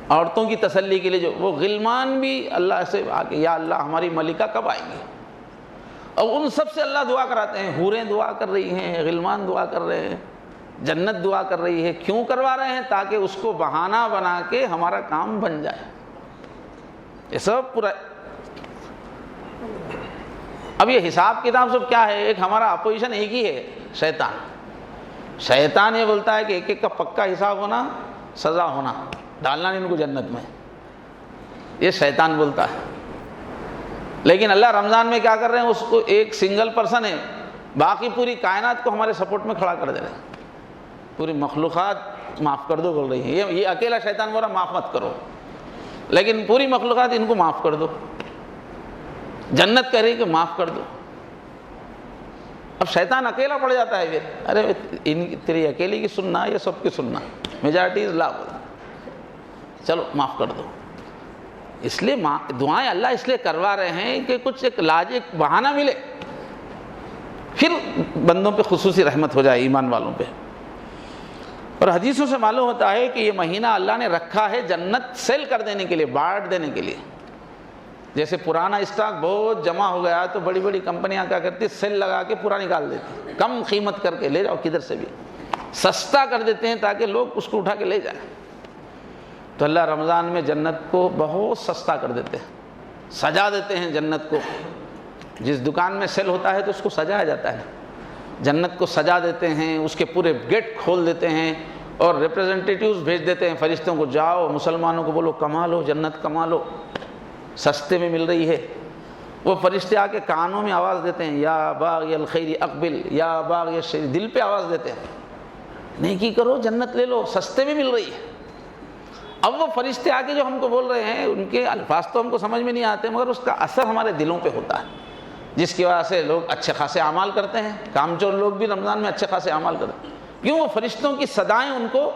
عورتوں کی تسلی کے لیے، جو وہ غلمان بھی اللہ سے آ کے یا اللہ ہماری ملکہ کب آئیں گی، اور ان سب سے اللہ دعا کراتے ہیں۔ حوریں دعا کر رہی ہیں، غلمان دعا کر رہے ہیں، جنت دعا کر رہی ہے۔ کیوں کروا رہے ہیں؟ تاکہ اس کو بہانہ بنا کے ہمارا کام بن جائے۔ یہ سب پورا اب یہ حساب کتاب سب کیا ہے؟ ایک ہمارا اپوزیشن ایک ہی ہے، شیطان یہ بولتا ہے کہ ایک ایک کا پکا حساب ہونا، سزا ہونا، ڈالنا نہیں ان کو جنت میں، یہ شیطان بولتا ہے۔ لیکن اللہ رمضان میں کیا کر رہے ہیں؟ اس کو ایک سنگل پرسن ہے، باقی پوری کائنات کو ہمارے سپورٹ میں کھڑا کر دے رہے ہیں۔ پوری مخلوقات معاف کر دو بول رہی ہے، یہ اکیلا شیطان بول رہا معاف مت کرو، لیکن پوری مخلوقات ان کو معاف کر دو۔ جنت کہہ رہی کہ معاف کر دو۔ اب شیطان اکیلا پڑ جاتا ہے، پھر ارے تیری اکیلی کی سننا یا سب کی سننا، میجارٹی از لا، چلو معاف کر دو۔ اس لیے دعائیں اللہ اس لیے کروا رہے ہیں کہ کچھ ایک ایک بہانہ ملے، پھر بندوں پہ خصوصی رحمت ہو جائے، ایمان والوں پہ۔ اور حدیثوں سے معلوم ہوتا ہے کہ یہ مہینہ اللہ نے رکھا ہے جنت سیل کر دینے کے لیے، بانٹ دینے کے لیے۔ جیسے پرانا اسٹاک بہت جمع ہو گیا تو بڑی بڑی کمپنیاں کیا کرتی ہیں؟ سیل لگا کے پورا نکال دیتی، کم قیمت کر کے لے جاؤ، کدھر سے بھی سستا کر دیتے ہیں تاکہ لوگ اس کو اٹھا کے لے جائیں۔ تو اللہ رمضان میں جنت کو بہت سستا کر دیتے ہیں، سجا دیتے ہیں جنت کو۔ جس دکان میں سیل ہوتا ہے تو اس کو سجایا جاتا ہے، جنت کو سجا دیتے ہیں، اس کے پورے گیٹ کھول دیتے ہیں اور ریپریزنٹیٹیوز بھیج دیتے ہیں فرشتوں کو، جاؤ مسلمانوں کو بولو کما لو، جنت کما لو، سستے میں مل رہی ہے۔ وہ فرشتے آ کے کانوں میں آواز دیتے ہیں، یا باغی الخیر اقبل، یا باغی الشر، دل پہ آواز دیتے ہیں، نیکی کرو جنت لے لو، سستے میں مل رہی ہے۔ اب وہ فرشتے آ کے جو ہم کو بول رہے ہیں، ان کے الفاظ تو ہم کو سمجھ میں نہیں آتے، مگر اس کا اثر ہمارے دلوں پہ ہوتا ہے، جس کی وجہ سے لوگ اچھے خاصے اعمال کرتے ہیں۔ کامچور لوگ بھی رمضان میں اچھے خاصے اعمال کرتے ہیں، کیوں؟ وہ فرشتوں کی صدائیں ان کو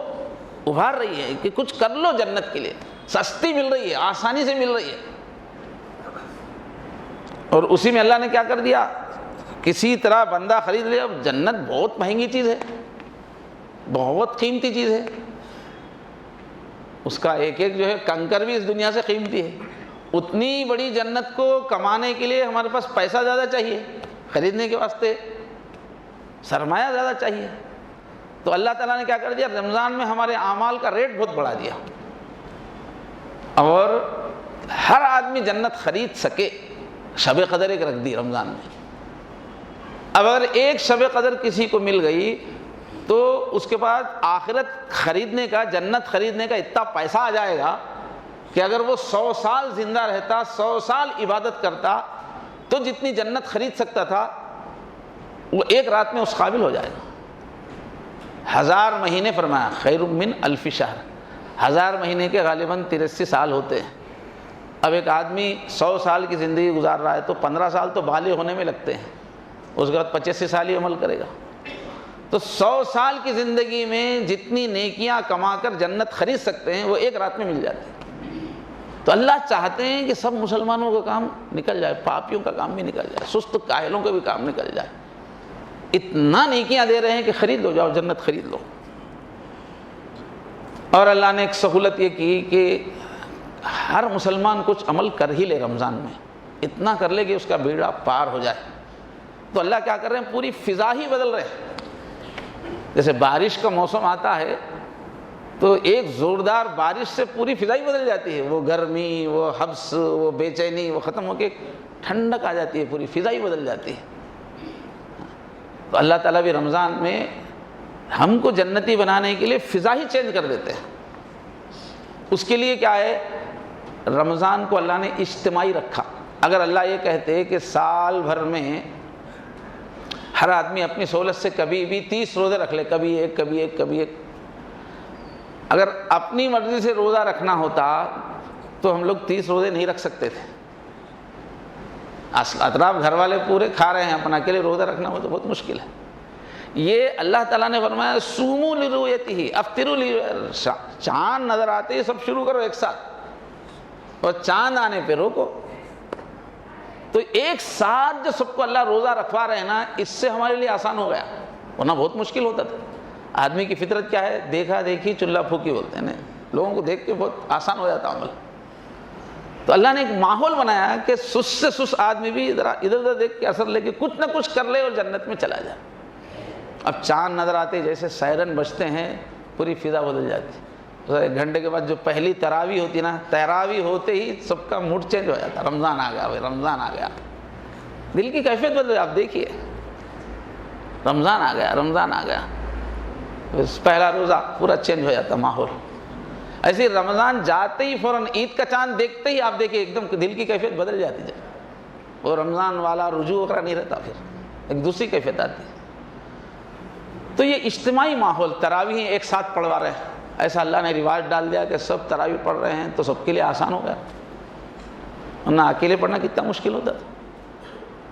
ابھار رہی ہے کہ کچھ کر لو جنت کے لیے، سستی مل رہی ہے، آسانی سے مل رہی ہے۔ اور اسی میں اللہ نے کیا کر دیا، کسی طرح بندہ خرید لے۔ اب جنت بہت مہنگی چیز ہے، بہت قیمتی چیز ہے، اس کا ایک ایک جو ہے کنکر بھی اس دنیا سے قیمتی ہے۔ اتنی بڑی جنت کو کمانے کے لیے ہمارے پاس پیسہ زیادہ چاہیے، خریدنے کے واسطے سرمایہ زیادہ چاہیے۔ تو اللہ تعالیٰ نے کیا کر دیا، رمضان میں ہمارے اعمال کا ریٹ بہت بڑھا دیا، اور ہر آدمی جنت خرید سکے۔ شب قدر ایک رکھ دی رمضان میں۔ اب اگر ایک شب قدر کسی کو مل گئی تو اس کے بعد آخرت خریدنے کا، جنت خریدنے کا اتنا پیسہ آ جائے گا کہ اگر وہ 100 سال زندہ رہتا، 100 سال عبادت کرتا، تو جتنی جنت خرید سکتا تھا وہ ایک رات میں اس قابل ہو جائے گا۔ 1000 مہینے فرمایا خیر من 1000 شہر، 1000 مہینے کے غالباً 83 سال ہوتے ہیں۔ اب ایک آدمی 100 سال کی زندگی گزار رہا ہے تو 15 سال تو بالغ ہونے میں لگتے ہیں، اس کے بعد 85 سال ہی عمل کرے گا۔ تو 100 سال کی زندگی میں جتنی نیکیاں کما کر جنت خرید سکتے ہیں وہ ایک رات میں مل جاتی ہے۔ تو اللہ چاہتے ہیں کہ سب مسلمانوں کا کام نکل جائے، پاپیوں کا کام بھی نکل جائے، سست کاہلوں کا بھی کام نکل جائے۔ اتنا نیکیاں دے رہے ہیں کہ خرید لو، جاؤ جنت خرید لو۔ اور اللہ نے ایک سہولت یہ کی کہ ہر مسلمان کچھ عمل کر ہی لے رمضان میں، اتنا کر لے کہ اس کا بیڑا پار ہو جائے۔ تو اللہ کیا کر رہے ہیں، پوری فضا ہی بدل رہے ہیں۔ جیسے بارش کا موسم آتا ہے تو ایک زوردار بارش سے پوری فضا ہی بدل جاتی ہے، وہ گرمی، وہ حبس، وہ بے چینی، وہ ختم ہو کے ٹھنڈک آ جاتی ہے، پوری فضا ہی بدل جاتی ہے۔ تو اللہ تعالیٰ بھی رمضان میں ہم کو جنتی بنانے کے لیے فضا ہی چینج کر دیتے ہیں۔ اس کے لیے کیا ہے، رمضان کو اللہ نے اجتماعی رکھا۔ اگر اللہ یہ کہتے کہ سال بھر میں ہر آدمی اپنی سہولت سے کبھی بھی 30 روزے رکھ لے، کبھی ایک، کبھی ایک، کبھی ایک، اگر اپنی مرضی سے روزہ رکھنا ہوتا تو ہم لوگ 30 روزے نہیں رکھ سکتے تھے۔ اطراف گھر والے پورے کھا رہے ہیں، اپنا اکیلے روزہ رکھنا ہو تو بہت مشکل ہے۔ یہ اللہ تعالیٰ نے فرمایا صوموا لرؤیتہ افطروا چاند نظر آتے ہی سب شروع کرو ایک ساتھ، اور چاند آنے پہ روکو۔ تو ایک ساتھ جو سب کو اللہ روزہ رکھوا رہے ہیں نا، اس سے ہمارے لیے آسان ہو گیا، ورنہ بہت مشکل ہوتا تھا۔ آدمی کی فطرت کیا ہے، دیکھا دیکھی چلہ پھوکی بولتے ہیں نا، لوگوں کو دیکھ کے بہت آسان ہو جاتا عمل۔ تو اللہ نے ایک ماحول بنایا کہ سست سے سست آدمی بھی ذرا ادھر ادھر دیکھ کے اثر لے کے کچھ نہ کچھ کر لے اور جنت میں چلا جائے۔ اب چاند نظر آتے جیسے سائرن بجتے ہیں پوری فضا بدل جاتی ہے۔ ایک گھنٹے کے بعد جو پہلی تراویح ہوتی نا، تراویح ہوتے ہی سب کا موڈ چینج ہو جاتا، رمضان آ گیا بھائی، رمضان آ گیا، دل کی کیفیت بدل۔ آپ دیکھیے رمضان آ گیا، رمضان آ گیا، پہلا روزہ پورا چینج ہو جاتا ماحول۔ ایسے ہی رمضان جاتے ہی فوراً عید کا چاند دیکھتے ہی آپ دیکھیے ایک دم دل کی کیفیت بدل جاتی ہے، وہ رمضان والا رجوع وغیرہ نہیں رہتا، پھر ایک دوسری کیفیت آتی ہے۔ تو یہ اجتماعی ماحول، تراویح ایک ساتھ پڑھوا رہے ہیں، ایسا اللہ نے رواج ڈال دیا کہ سب تراویح پڑھ رہے ہیں تو سب کے لیے آسان ہو گیا، ورنہ اکیلے پڑھنا کتنا مشکل ہوتا تھا۔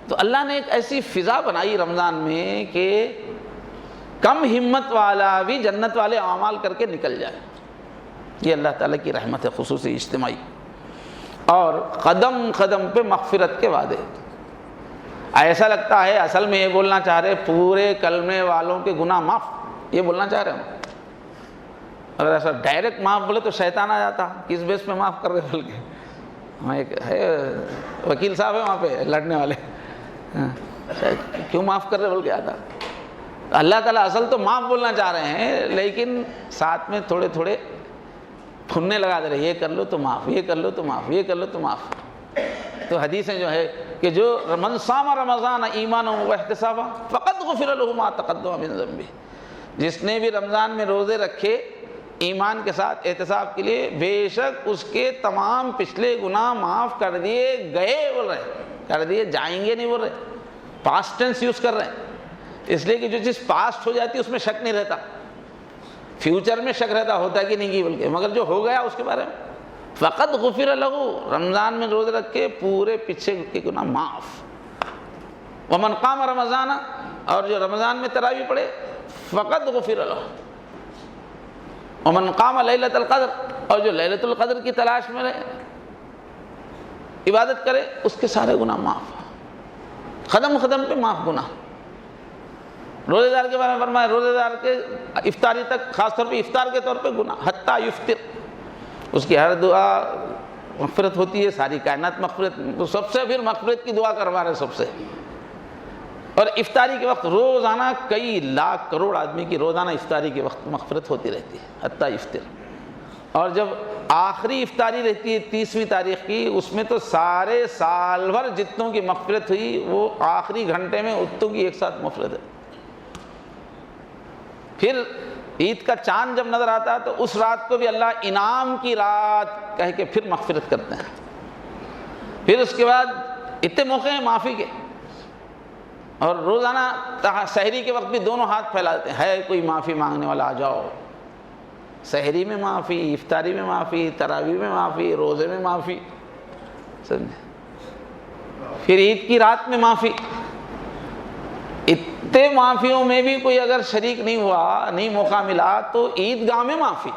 تو اللہ نے ایک ایسی فضا بنائی رمضان میں کہ کم ہمت والا بھی جنت والے اعمال کر کے نکل جائے۔ یہ اللہ تعالیٰ کی رحمت ہے خصوصی اجتماعی، اور قدم قدم پہ مغفرت کے وعدے۔ ایسا لگتا ہے اصل میں یہ بولنا چاہ رہے پورے کلمے والوں کے گناہ معاف، یہ بولنا چاہ رہے ہیں۔ اگر ایسا ڈائریکٹ معاف بولے تو شیطان آ جاتا، کس بیس پہ معاف کر رہے بول کے۔ وہاں ایک ہے وکیل صاحب ہے وہاں پہ لڑنے والے، کیوں معاف کر رہے بول کے آتا۔ اللہ تعالیٰ اصل تو معاف بولنا چاہ رہے ہیں، لیکن ساتھ میں تھوڑے تھوڑے پھننے لگا دے رہے، یہ کر لو تو معاف، یہ کر لو تو معاف، یہ کر لو تو معاف۔ تو حدیثیں جو ہے کہ جو من صام رمضان ایمانا واحتسابا فقد غفر له ما تقدم من ذنبہ، جس نے بھی رمضان میں روزے رکھے ایمان کے ساتھ احتساب کے لیے، بے شک اس کے تمام پچھلے گناہ معاف کر دیے گئے، بول رہے ہیں۔ کر دیے جائیں گے نہیں بول رہے, پاسٹ ٹینس یوز کر رہے ہیں, اس لیے کہ جو چیز پاسٹ ہو جاتی ہے اس میں شک نہیں رہتا, فیوچر میں شک رہتا ہوتا ہے کہ نہیں کی بلکہ, مگر جو ہو گیا اس کے بارے میں. فقط غفر لہو, رمضان میں روزے رکھ کے پورے پیچھے کے گناہ معاف. ومن قام رمضان, اور جو رمضان میں تراویح پڑھے, فقط غفر لہو. ومن قام لیلۃ القدر, اور جو لیلۃ القدر کی تلاش میں رہے, عبادت کرے, اس کے سارے گناہ معاف, قدم قدم پہ معاف گناہ. روزے دار کے بارے میں فرمایا روزے دار کے افطاری تک, خاص طور پہ افطار کے طور پہ گناہ, حتیٰ یفطر, اس کی ہر دعا مغفرت ہوتی ہے, ساری کائنات مغفرت, تو سب سے پھر مغفرت کی دعا کروا رہے سب سے. اور افطاری کے وقت روزانہ کئی لاکھ کروڑ آدمی کی روزانہ افطاری کے وقت مغفرت ہوتی رہتی ہے, حتیٰ یفطر. اور جب آخری افطاری رہتی ہے 30ویں تاریخ کی, اس میں تو سارے سال بھر جتنوں کی مغفرت ہوئی وہ آخری گھنٹے میں اتوں کی ایک ساتھ مغفرت ہے. پھر عید کا چاند جب نظر آتا ہے تو اس رات کو بھی اللہ انعام کی رات کہہ کے پھر مغفرت کرتے ہیں. پھر اس کے بعد اتنے موقع ہیں معافی کے, اور روزانہ سحری کے وقت بھی دونوں ہاتھ پھیلاتے ہیں, ہے کوئی معافی مانگنے والا آ جاؤ. سحری میں معافی, افطاری میں معافی, تراویح میں معافی, روزے میں معافی, سمجھے. پھر عید کی رات میں معافی. اتنے معافیوں میں بھی کوئی اگر شریک نہیں ہوا, نہیں موقع ملا, تو عید گاہ میں معافی.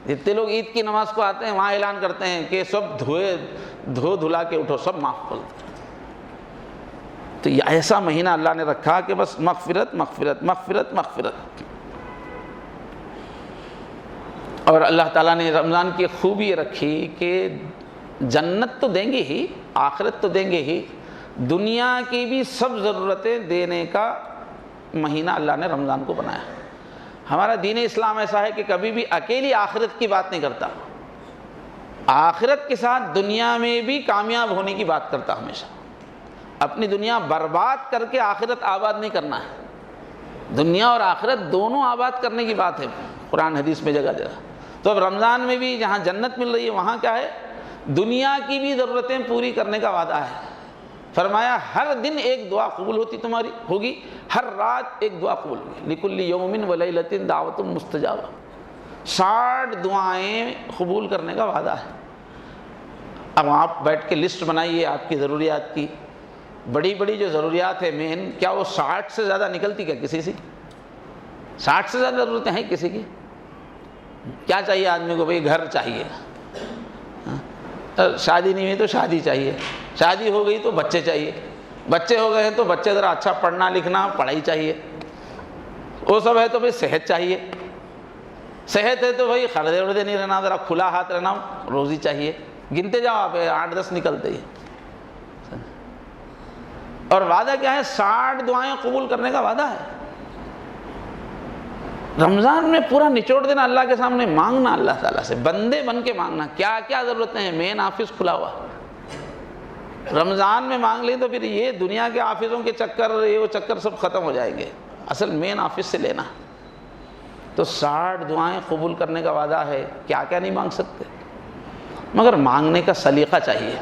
جتنے لوگ عید کی نماز کو آتے ہیں وہاں اعلان کرتے ہیں کہ سب دھو دھلا کے اٹھو, سب معاف کر دو. تو یہ ایسا مہینہ اللہ نے رکھا کہ بس مغفرت مغفرت مغفرت مغفرت. اور اللہ تعالیٰ نے رمضان کی خوبی یہ رکھی کہ جنت تو دیں گے ہی, آخرت تو دیں گے ہی, دنیا کی بھی سب ضرورتیں دینے کا مہینہ اللہ نے رمضان کو بنایا. ہمارا دین اسلام ایسا ہے کہ کبھی بھی اکیلی آخرت کی بات نہیں کرتا, آخرت کے ساتھ دنیا میں بھی کامیاب ہونے کی بات کرتا ہمیشہ. اپنی دنیا برباد کر کے آخرت آباد نہیں کرنا ہے, دنیا اور آخرت دونوں آباد کرنے کی بات ہے قرآن حدیث میں جگہ جگہ. تو اب رمضان میں بھی جہاں جنت مل رہی ہے وہاں کیا ہے, دنیا کی بھی ضرورتیں پوری کرنے کا وعدہ ہے. فرمایا ہر دن ایک دعا قبول ہوتی تمہاری ہوگی, ہر رات ایک دعا قبول ہوگی. لکل یوم ولیلۃ دعوۃ مستجابہ, 60 دعائیں قبول کرنے کا وعدہ ہے. اب آپ بیٹھ کے لسٹ بنائیے آپ کی ضروریات کی, بڑی بڑی جو ضروریات ہے مین, کیا وہ 60 سے زیادہ نکلتی کیا کسی سے؟ 60 سے زیادہ ضرورتیں ہیں کسی کی؟ کیا چاہیے آدمی کو؟ بھئی گھر چاہیے, شادی نہیں ہوئی تو شادی چاہیے, شادی ہو گئی تو بچے چاہیے, بچے ہو گئے ہیں تو بچے ذرا اچھا پڑھنا لکھنا پڑھائی چاہیے, وہ سب ہے تو بھئی صحت چاہیے, صحت ہے تو بھئی خردے اڑدے نہیں رہنا, ذرا کھلا ہاتھ رہنا, روزی چاہیے. گنتے جاؤ آپ, 8-10 نکلتے ہی. اور وعدہ کیا ہے؟ 60 دعائیں قبول کرنے کا وعدہ ہے. رمضان میں پورا نچوڑ دینا اللہ کے سامنے, مانگنا اللہ تعالیٰ سے, بندے بن کے مانگنا. کیا کیا ضرورتیں ہیں؟ مین آفس کھلا ہوا, رمضان میں مانگ لیں تو پھر یہ دنیا کے آفسوں کے چکر, یہ وہ چکر سب ختم ہو جائیں گے. اصل مین آفس سے لینا. تو 60 دعائیں قبول کرنے کا وعدہ ہے. کیا کیا نہیں مانگ سکتے, مگر مانگنے کا سلیقہ چاہیے.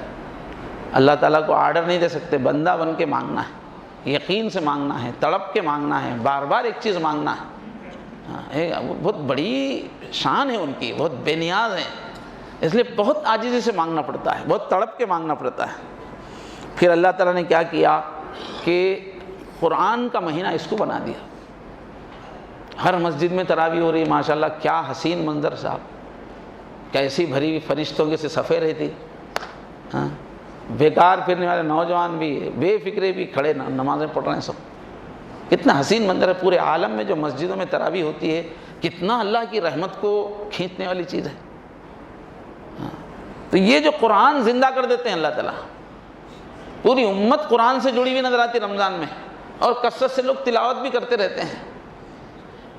اللہ تعالیٰ کو آرڈر نہیں دے سکتے, بندہ بن کے مانگنا ہے, یقین سے مانگنا ہے, تڑپ کے مانگنا ہے, بار بار ایک چیز مانگنا ہے. بہت بڑی شان ہے ان کی, بہت بے نیاز ہیں, اس لیے بہت عاجزی سے مانگنا پڑتا ہے, بہت تڑپ کے مانگنا پڑتا ہے. پھر اللہ تعالیٰ نے کیا کیا کہ قرآن کا مہینہ اس کو بنا دیا. ہر مسجد میں تراویح ہو رہی, ماشاءاللہ کیا حسین منظر صاحب, کیسی بھری ہوئی فرشتوں کے سے صفیں رہتی. بیکار پھرنے والے نوجوان بھی, بے فکرے بھی کھڑے نمازیں پڑھ رہے ہیں سب. کتنا حسین منظر ہے. پورے عالم میں جو مسجدوں میں تراویح ہوتی ہے, کتنا اللہ کی رحمت کو کھینچنے والی چیز ہے. تو یہ جو قرآن زندہ کر دیتے ہیں اللہ تعالیٰ, پوری امت قرآن سے جڑی ہوئی نظر آتی رمضان میں, اور کثرت سے لوگ تلاوت بھی کرتے رہتے ہیں.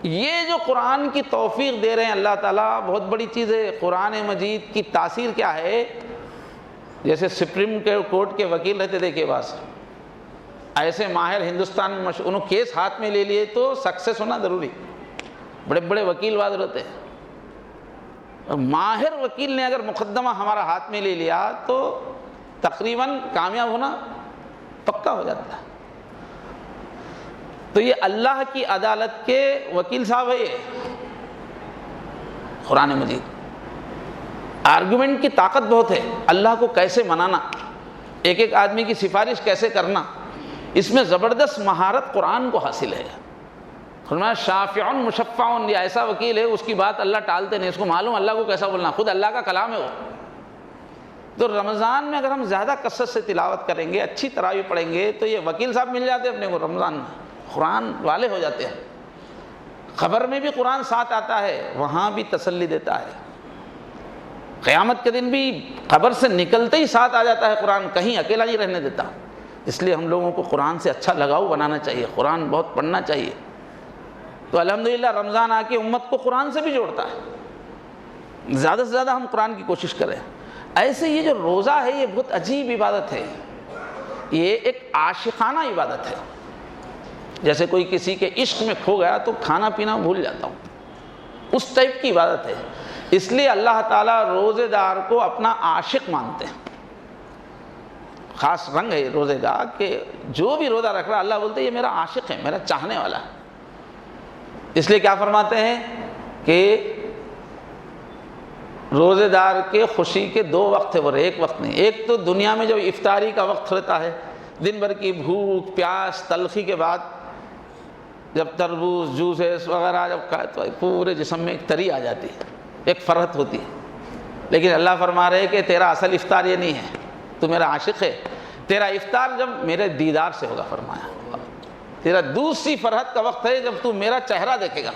یہ جو قرآن کی توفیق دے رہے ہیں اللہ تعالیٰ, بہت بڑی چیز ہے. قرآن مجید کی تاثیر کیا ہے؟ جیسے سپریم کورٹ کے وکیل رہتے تھے کے پاس, ایسے ماہر ہندوستان میں مشہور, انہوں کیس ہاتھ میں لے لیے تو سکسیس ہونا ضروری. بڑے بڑے وکیل واز ہوتے ہیں, ماہر وکیل نے اگر مقدمہ ہمارا ہاتھ میں لے لیا تو تقریباً کامیاب ہونا پکا ہو جاتا ہے۔ تو یہ اللہ کی عدالت کے وکیل صاحب ہے، یہ قرآن مجید۔ آرگومنٹ کی طاقت بہت ہے، اللہ کو کیسے منانا، ایک ایک آدمی کی سفارش کیسے کرنا، اس میں زبردست مہارت قرآن کو حاصل ہے۔ فرمایا شافع مشفع، یہ ایسا وکیل ہے اس کی بات اللہ ٹالتے نہیں، اس کو معلوم اللہ کو کیسا بولنا، خود اللہ کا کلام ہے وہ۔ تو رمضان میں اگر ہم زیادہ کثرت سے تلاوت کریں گے، اچھی تراویح پڑھیں گے، تو یہ وکیل صاحب مل جاتے ہیں اپنے کو رمضان میں، قرآن والے ہو جاتے ہیں۔ خبر میں بھی قرآن ساتھ آتا ہے، وہاں بھی تسلی دیتا ہے، قیامت کے دن بھی خبر سے نکلتے ہی ساتھ آ جاتا ہے قرآن، کہیں اکیلا نہیں رہنے دیتا۔ اس لیے ہم لوگوں کو قرآن سے اچھا لگاؤ بنانا چاہیے، قرآن بہت پڑھنا چاہیے۔ تو الحمدللہ رمضان آ کے امت کو قرآن سے بھی جوڑتا ہے، زیادہ سے زیادہ ہم قرآن کی کوشش کریں۔ ایسے یہ جو روزہ ہے یہ بہت عجیب عبادت ہے، یہ ایک عاشقانہ عبادت ہے۔ جیسے کوئی کسی کے عشق میں کھو گیا تو کھانا پینا بھول جاتا ہوں، اس ٹائپ کی عبادت ہے۔ اس لیے اللہ تعالیٰ روزے دار کو اپنا عاشق مانتے ہیں، خاص رنگ ہے روزے کا کہ جو بھی روزہ رکھ رہا اللہ بولتے ہیں یہ میرا عاشق ہے، میرا چاہنے والا ہے۔ اس لیے کیا فرماتے ہیں کہ روزے دار کے خوشی کے دو وقت ہے، وہ ایک وقت نہیں۔ ایک تو دنیا میں جب افطاری کا وقت رہتا ہے، دن بھر کی بھوک پیاس تلخی کے بعد جب تربوز جوسز وغیرہ جب کھائے تو پورے جسم میں ایک تری آ جاتی ہے، ایک فرحت ہوتی ہے۔ لیکن اللہ فرما رہے کہ تیرا اصل افطار یہ نہیں ہے، تو میرا عاشق ہے، تیرا افطار جب میرے دیدار سے ہوگا، فرمایا تیرا دوسری فرحت کا وقت ہے جب تو میرا چہرہ دیکھے گا۔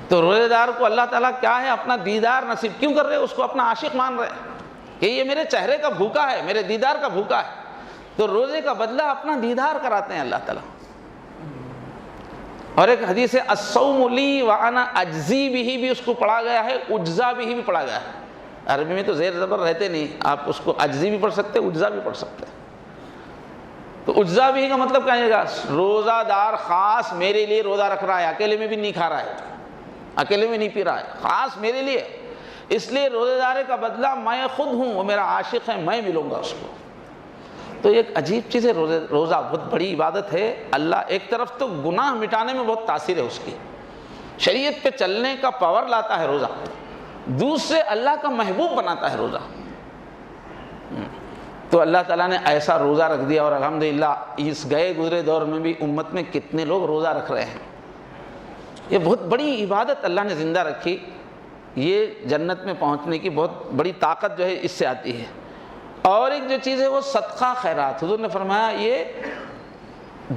تو روزے دار کو اللہ تعالیٰ کیا ہے، اپنا دیدار نصیب کیوں کر رہے، اس کو اپنا عاشق مان رہے کہ یہ میرے چہرے کا بھوکا ہے، میرے دیدار کا بھوکا ہے۔ تو روزے کا بدلہ اپنا دیدار کراتے ہیں اللہ تعالیٰ۔ اور ایک حدیث ہے الصوم لی وانا اجزی بہ، بھی اس کو پڑھا گیا ہے، اجزا بہ بھی پڑھا گیا ہے۔ عربی میں تو زیر زبر رہتے نہیں، آپ اس کو اجزی بھی پڑھ سکتے، اجزا بھی پڑھ سکتے۔ تو اجزا بھی کا مطلب کیا ہے، روزہ دار خاص میرے لیے روزہ رکھ رہا ہے، اکیلے میں بھی نہیں کھا رہا ہے، اکیلے میں نہیں پی رہا ہے، خاص میرے لیے۔ اس لیے روزے دارے کا بدلہ میں خود ہوں، وہ میرا عاشق ہے، میں ملوں گا اس کو۔ تو ایک عجیب چیز ہے روزہ بہت بڑی عبادت ہے۔ اللہ ایک طرف تو گناہ مٹانے میں بہت تاثیر ہے اس کی، شریعت پہ چلنے کا پاور لاتا ہے روزہ، دوسرے اللہ کا محبوب بناتا ہے روزہ۔ تو اللہ تعالیٰ نے ایسا روزہ رکھ دیا، اور الحمدللہ اس گئے گزرے دور میں بھی امت میں کتنے لوگ روزہ رکھ رہے ہیں۔ یہ بہت بڑی عبادت اللہ نے زندہ رکھی، یہ جنت میں پہنچنے کی بہت بڑی طاقت جو ہے اس سے آتی ہے۔ اور ایک جو چیز ہے وہ صدقہ خیرات، حضور نے فرمایا یہ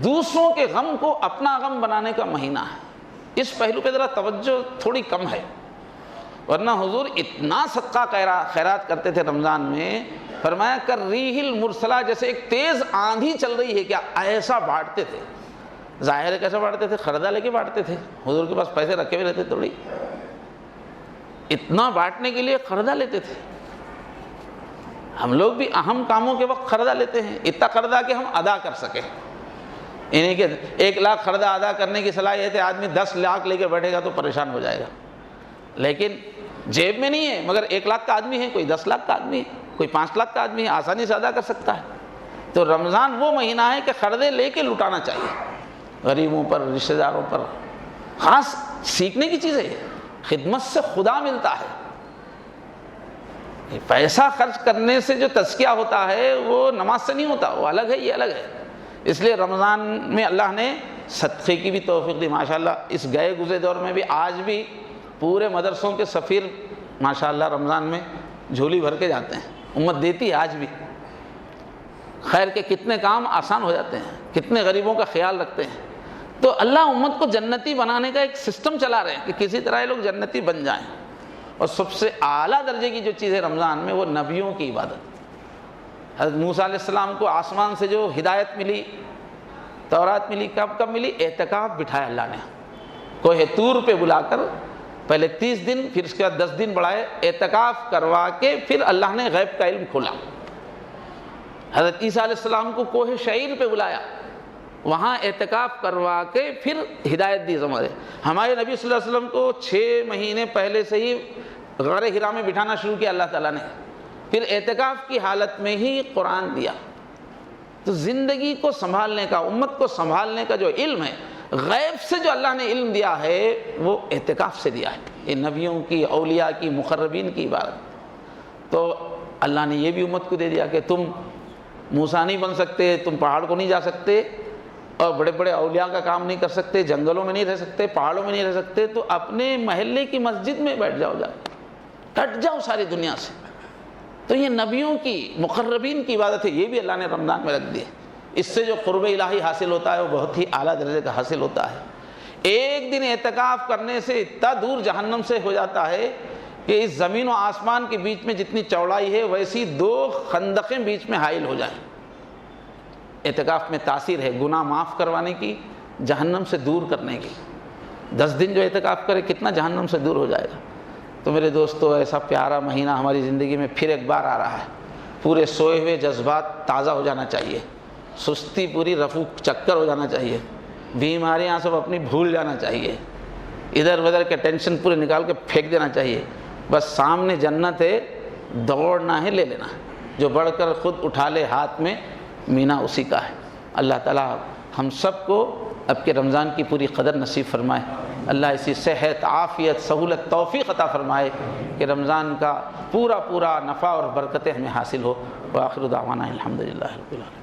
دوسروں کے غم کو اپنا غم بنانے کا مہینہ ہے۔ اس پہلو پہ ذرا توجہ تھوڑی کم ہے، ورنہ حضور اتنا صدقہ خیرات کرتے تھے رمضان میں، فرمایا کر ریح المرسلہ، جیسے ایک تیز آندھی چل رہی ہے کیا، ایسا بانٹتے تھے۔ ظاہر ہے کیسے بانٹتے تھے، خردہ لے کے بانٹتے تھے، حضور کے پاس پیسے رکھے ہوئے رہتے تھوڑی، اتنا بانٹنے کے لیے خردہ لیتے تھے۔ ہم لوگ بھی اہم کاموں کے وقت خردہ لیتے ہیں، اتنا خردہ کہ ہم ادا کر سکیں، انہیں کہ 1 لاکھ خردہ ادا کرنے کی صلاحیت ہے، آدمی 10 لاکھ لے کے بیٹھے گا تو پریشان ہو جائے گا، لیکن جیب میں نہیں ہے، مگر 1 لاکھ کا آدمی ہے، کوئی 10 لاکھ کا آدمی ہے، کوئی 5 لاکھ کا آدمی ہے، آسانی سے ادا کر سکتا ہے۔ تو رمضان وہ مہینہ ہے کہ خردے لے کے لٹانا چاہیے، غریبوں پر، رشتہ داروں پر، خاص سیکھنے کی چیز ہے یہ، خدمت سے خدا ملتا ہے۔ پیسہ خرچ کرنے سے جو تزکیہ ہوتا ہے وہ نماز سے نہیں ہوتا، وہ الگ ہے، یہ الگ ہے۔ اس لیے رمضان میں اللہ نے صدقے کی بھی توفیق دی، ماشاءاللہ۔ اس گئے گزرے دور میں بھی آج بھی پورے مدرسوں کے سفیر ماشاءاللہ رمضان میں جھولی بھر کے جاتے ہیں، امت دیتی ہے آج بھی۔ خیر کے کتنے کام آسان ہو جاتے ہیں، کتنے غریبوں کا خیال رکھتے ہیں۔ تو اللہ امت کو جنتی بنانے کا ایک سسٹم چلا رہے ہیں کہ کسی طرح یہ لوگ جنتی بن جائیں۔ اور سب سے اعلیٰ درجے کی جو چیز ہے رمضان میں وہ نبیوں کی عبادت۔ حضرت موسیٰ علیہ السلام کو آسمان سے جو ہدایت ملی، تورات ملی، کب ملی؟ اعتکاف بٹھایا اللہ نے، کوہ طور پہ بلا کر، پہلے 30 دن، پھر اس کے بعد 10 دن بڑھائے، اعتکاف کروا کے پھر اللہ نے غیب کا علم کھولا۔ حضرت عیسیٰ علیہ السلام کو کوہ شعیر پہ بلایا، وہاں اعتکاف کروا کے پھر ہدایت دی ہمارے نبی صلی اللہ علیہ وسلم کو 6 مہینے پہلے سے ہی غار ہرا میں بٹھانا شروع کیا اللہ تعالیٰ نے، پھر اعتکاف کی حالت میں ہی قرآن دیا۔ تو زندگی کو سنبھالنے کا، امت کو سنبھالنے کا جو علم ہے، غیب سے جو اللہ نے علم دیا ہے وہ اعتکاف سے دیا ہے۔ یہ نبیوں کی، اولیاء کی، مقربین کی عبادت۔ تو اللہ نے یہ بھی امت کو دے دیا کہ تم موسیٰ نہیں بن سکتے، تم پہاڑ کو نہیں جا سکتے، اور بڑے بڑے اولیاء کا کام نہیں کر سکتے، جنگلوں میں نہیں رہ سکتے، پہاڑوں میں نہیں رہ سکتے، تو اپنے محلے کی مسجد میں بیٹھ جاؤ، کٹ جاؤ ساری دنیا سے۔ تو یہ نبیوں کی، مقربین کی عبادت ہے، یہ بھی اللہ نے رمضان میں رکھ دی ہے۔ اس سے جو قرب الہی حاصل ہوتا ہے وہ بہت ہی اعلیٰ درجے کا حاصل ہوتا ہے۔ ایک دن اعتکاف کرنے سے اتنا دور جہنم سے ہو جاتا ہے کہ اس زمین و آسمان کے بیچ میں جتنی چوڑائی ہے ویسی 2 خندقیں بیچ میں حائل ہو جائیں۔ اعتکاف میں تاثیر ہے گناہ معاف کروانے کی، جہنم سے دور کرنے کی۔ 10 دن جو اعتکاف کرے کتنا جہنم سے دور ہو جائے گا۔ تو میرے دوستو، ایسا پیارا مہینہ ہماری زندگی میں پھر ایک بار آ رہا ہے۔ پورے سوئے ہوئے جذبات تازہ ہو جانا چاہیے، سستی پوری رفو چکر ہو جانا چاہیے، بیماریاں سب اپنی بھول جانا چاہیے، ادھر ادھر کے ٹینشن پورے نکال کے پھینک دینا چاہیے۔ بس سامنے جنت ہے، دوڑنا ہے، لے لینا ہے۔ جو بڑھ کر خود اٹھا لے ہاتھ میں، مینا اسی کا ہے۔ اللہ تعالیٰ ہم سب کو اب کے رمضان کی پوری قدر نصیب فرمائے۔ اللہ اسی صحت، عافیت، سہولت، توفیق عطا فرمائے کہ رمضان کا پورا نفع اور برکتیں ہمیں حاصل ہو۔ وآخر دعوانا الحمدللہ رب العالمین۔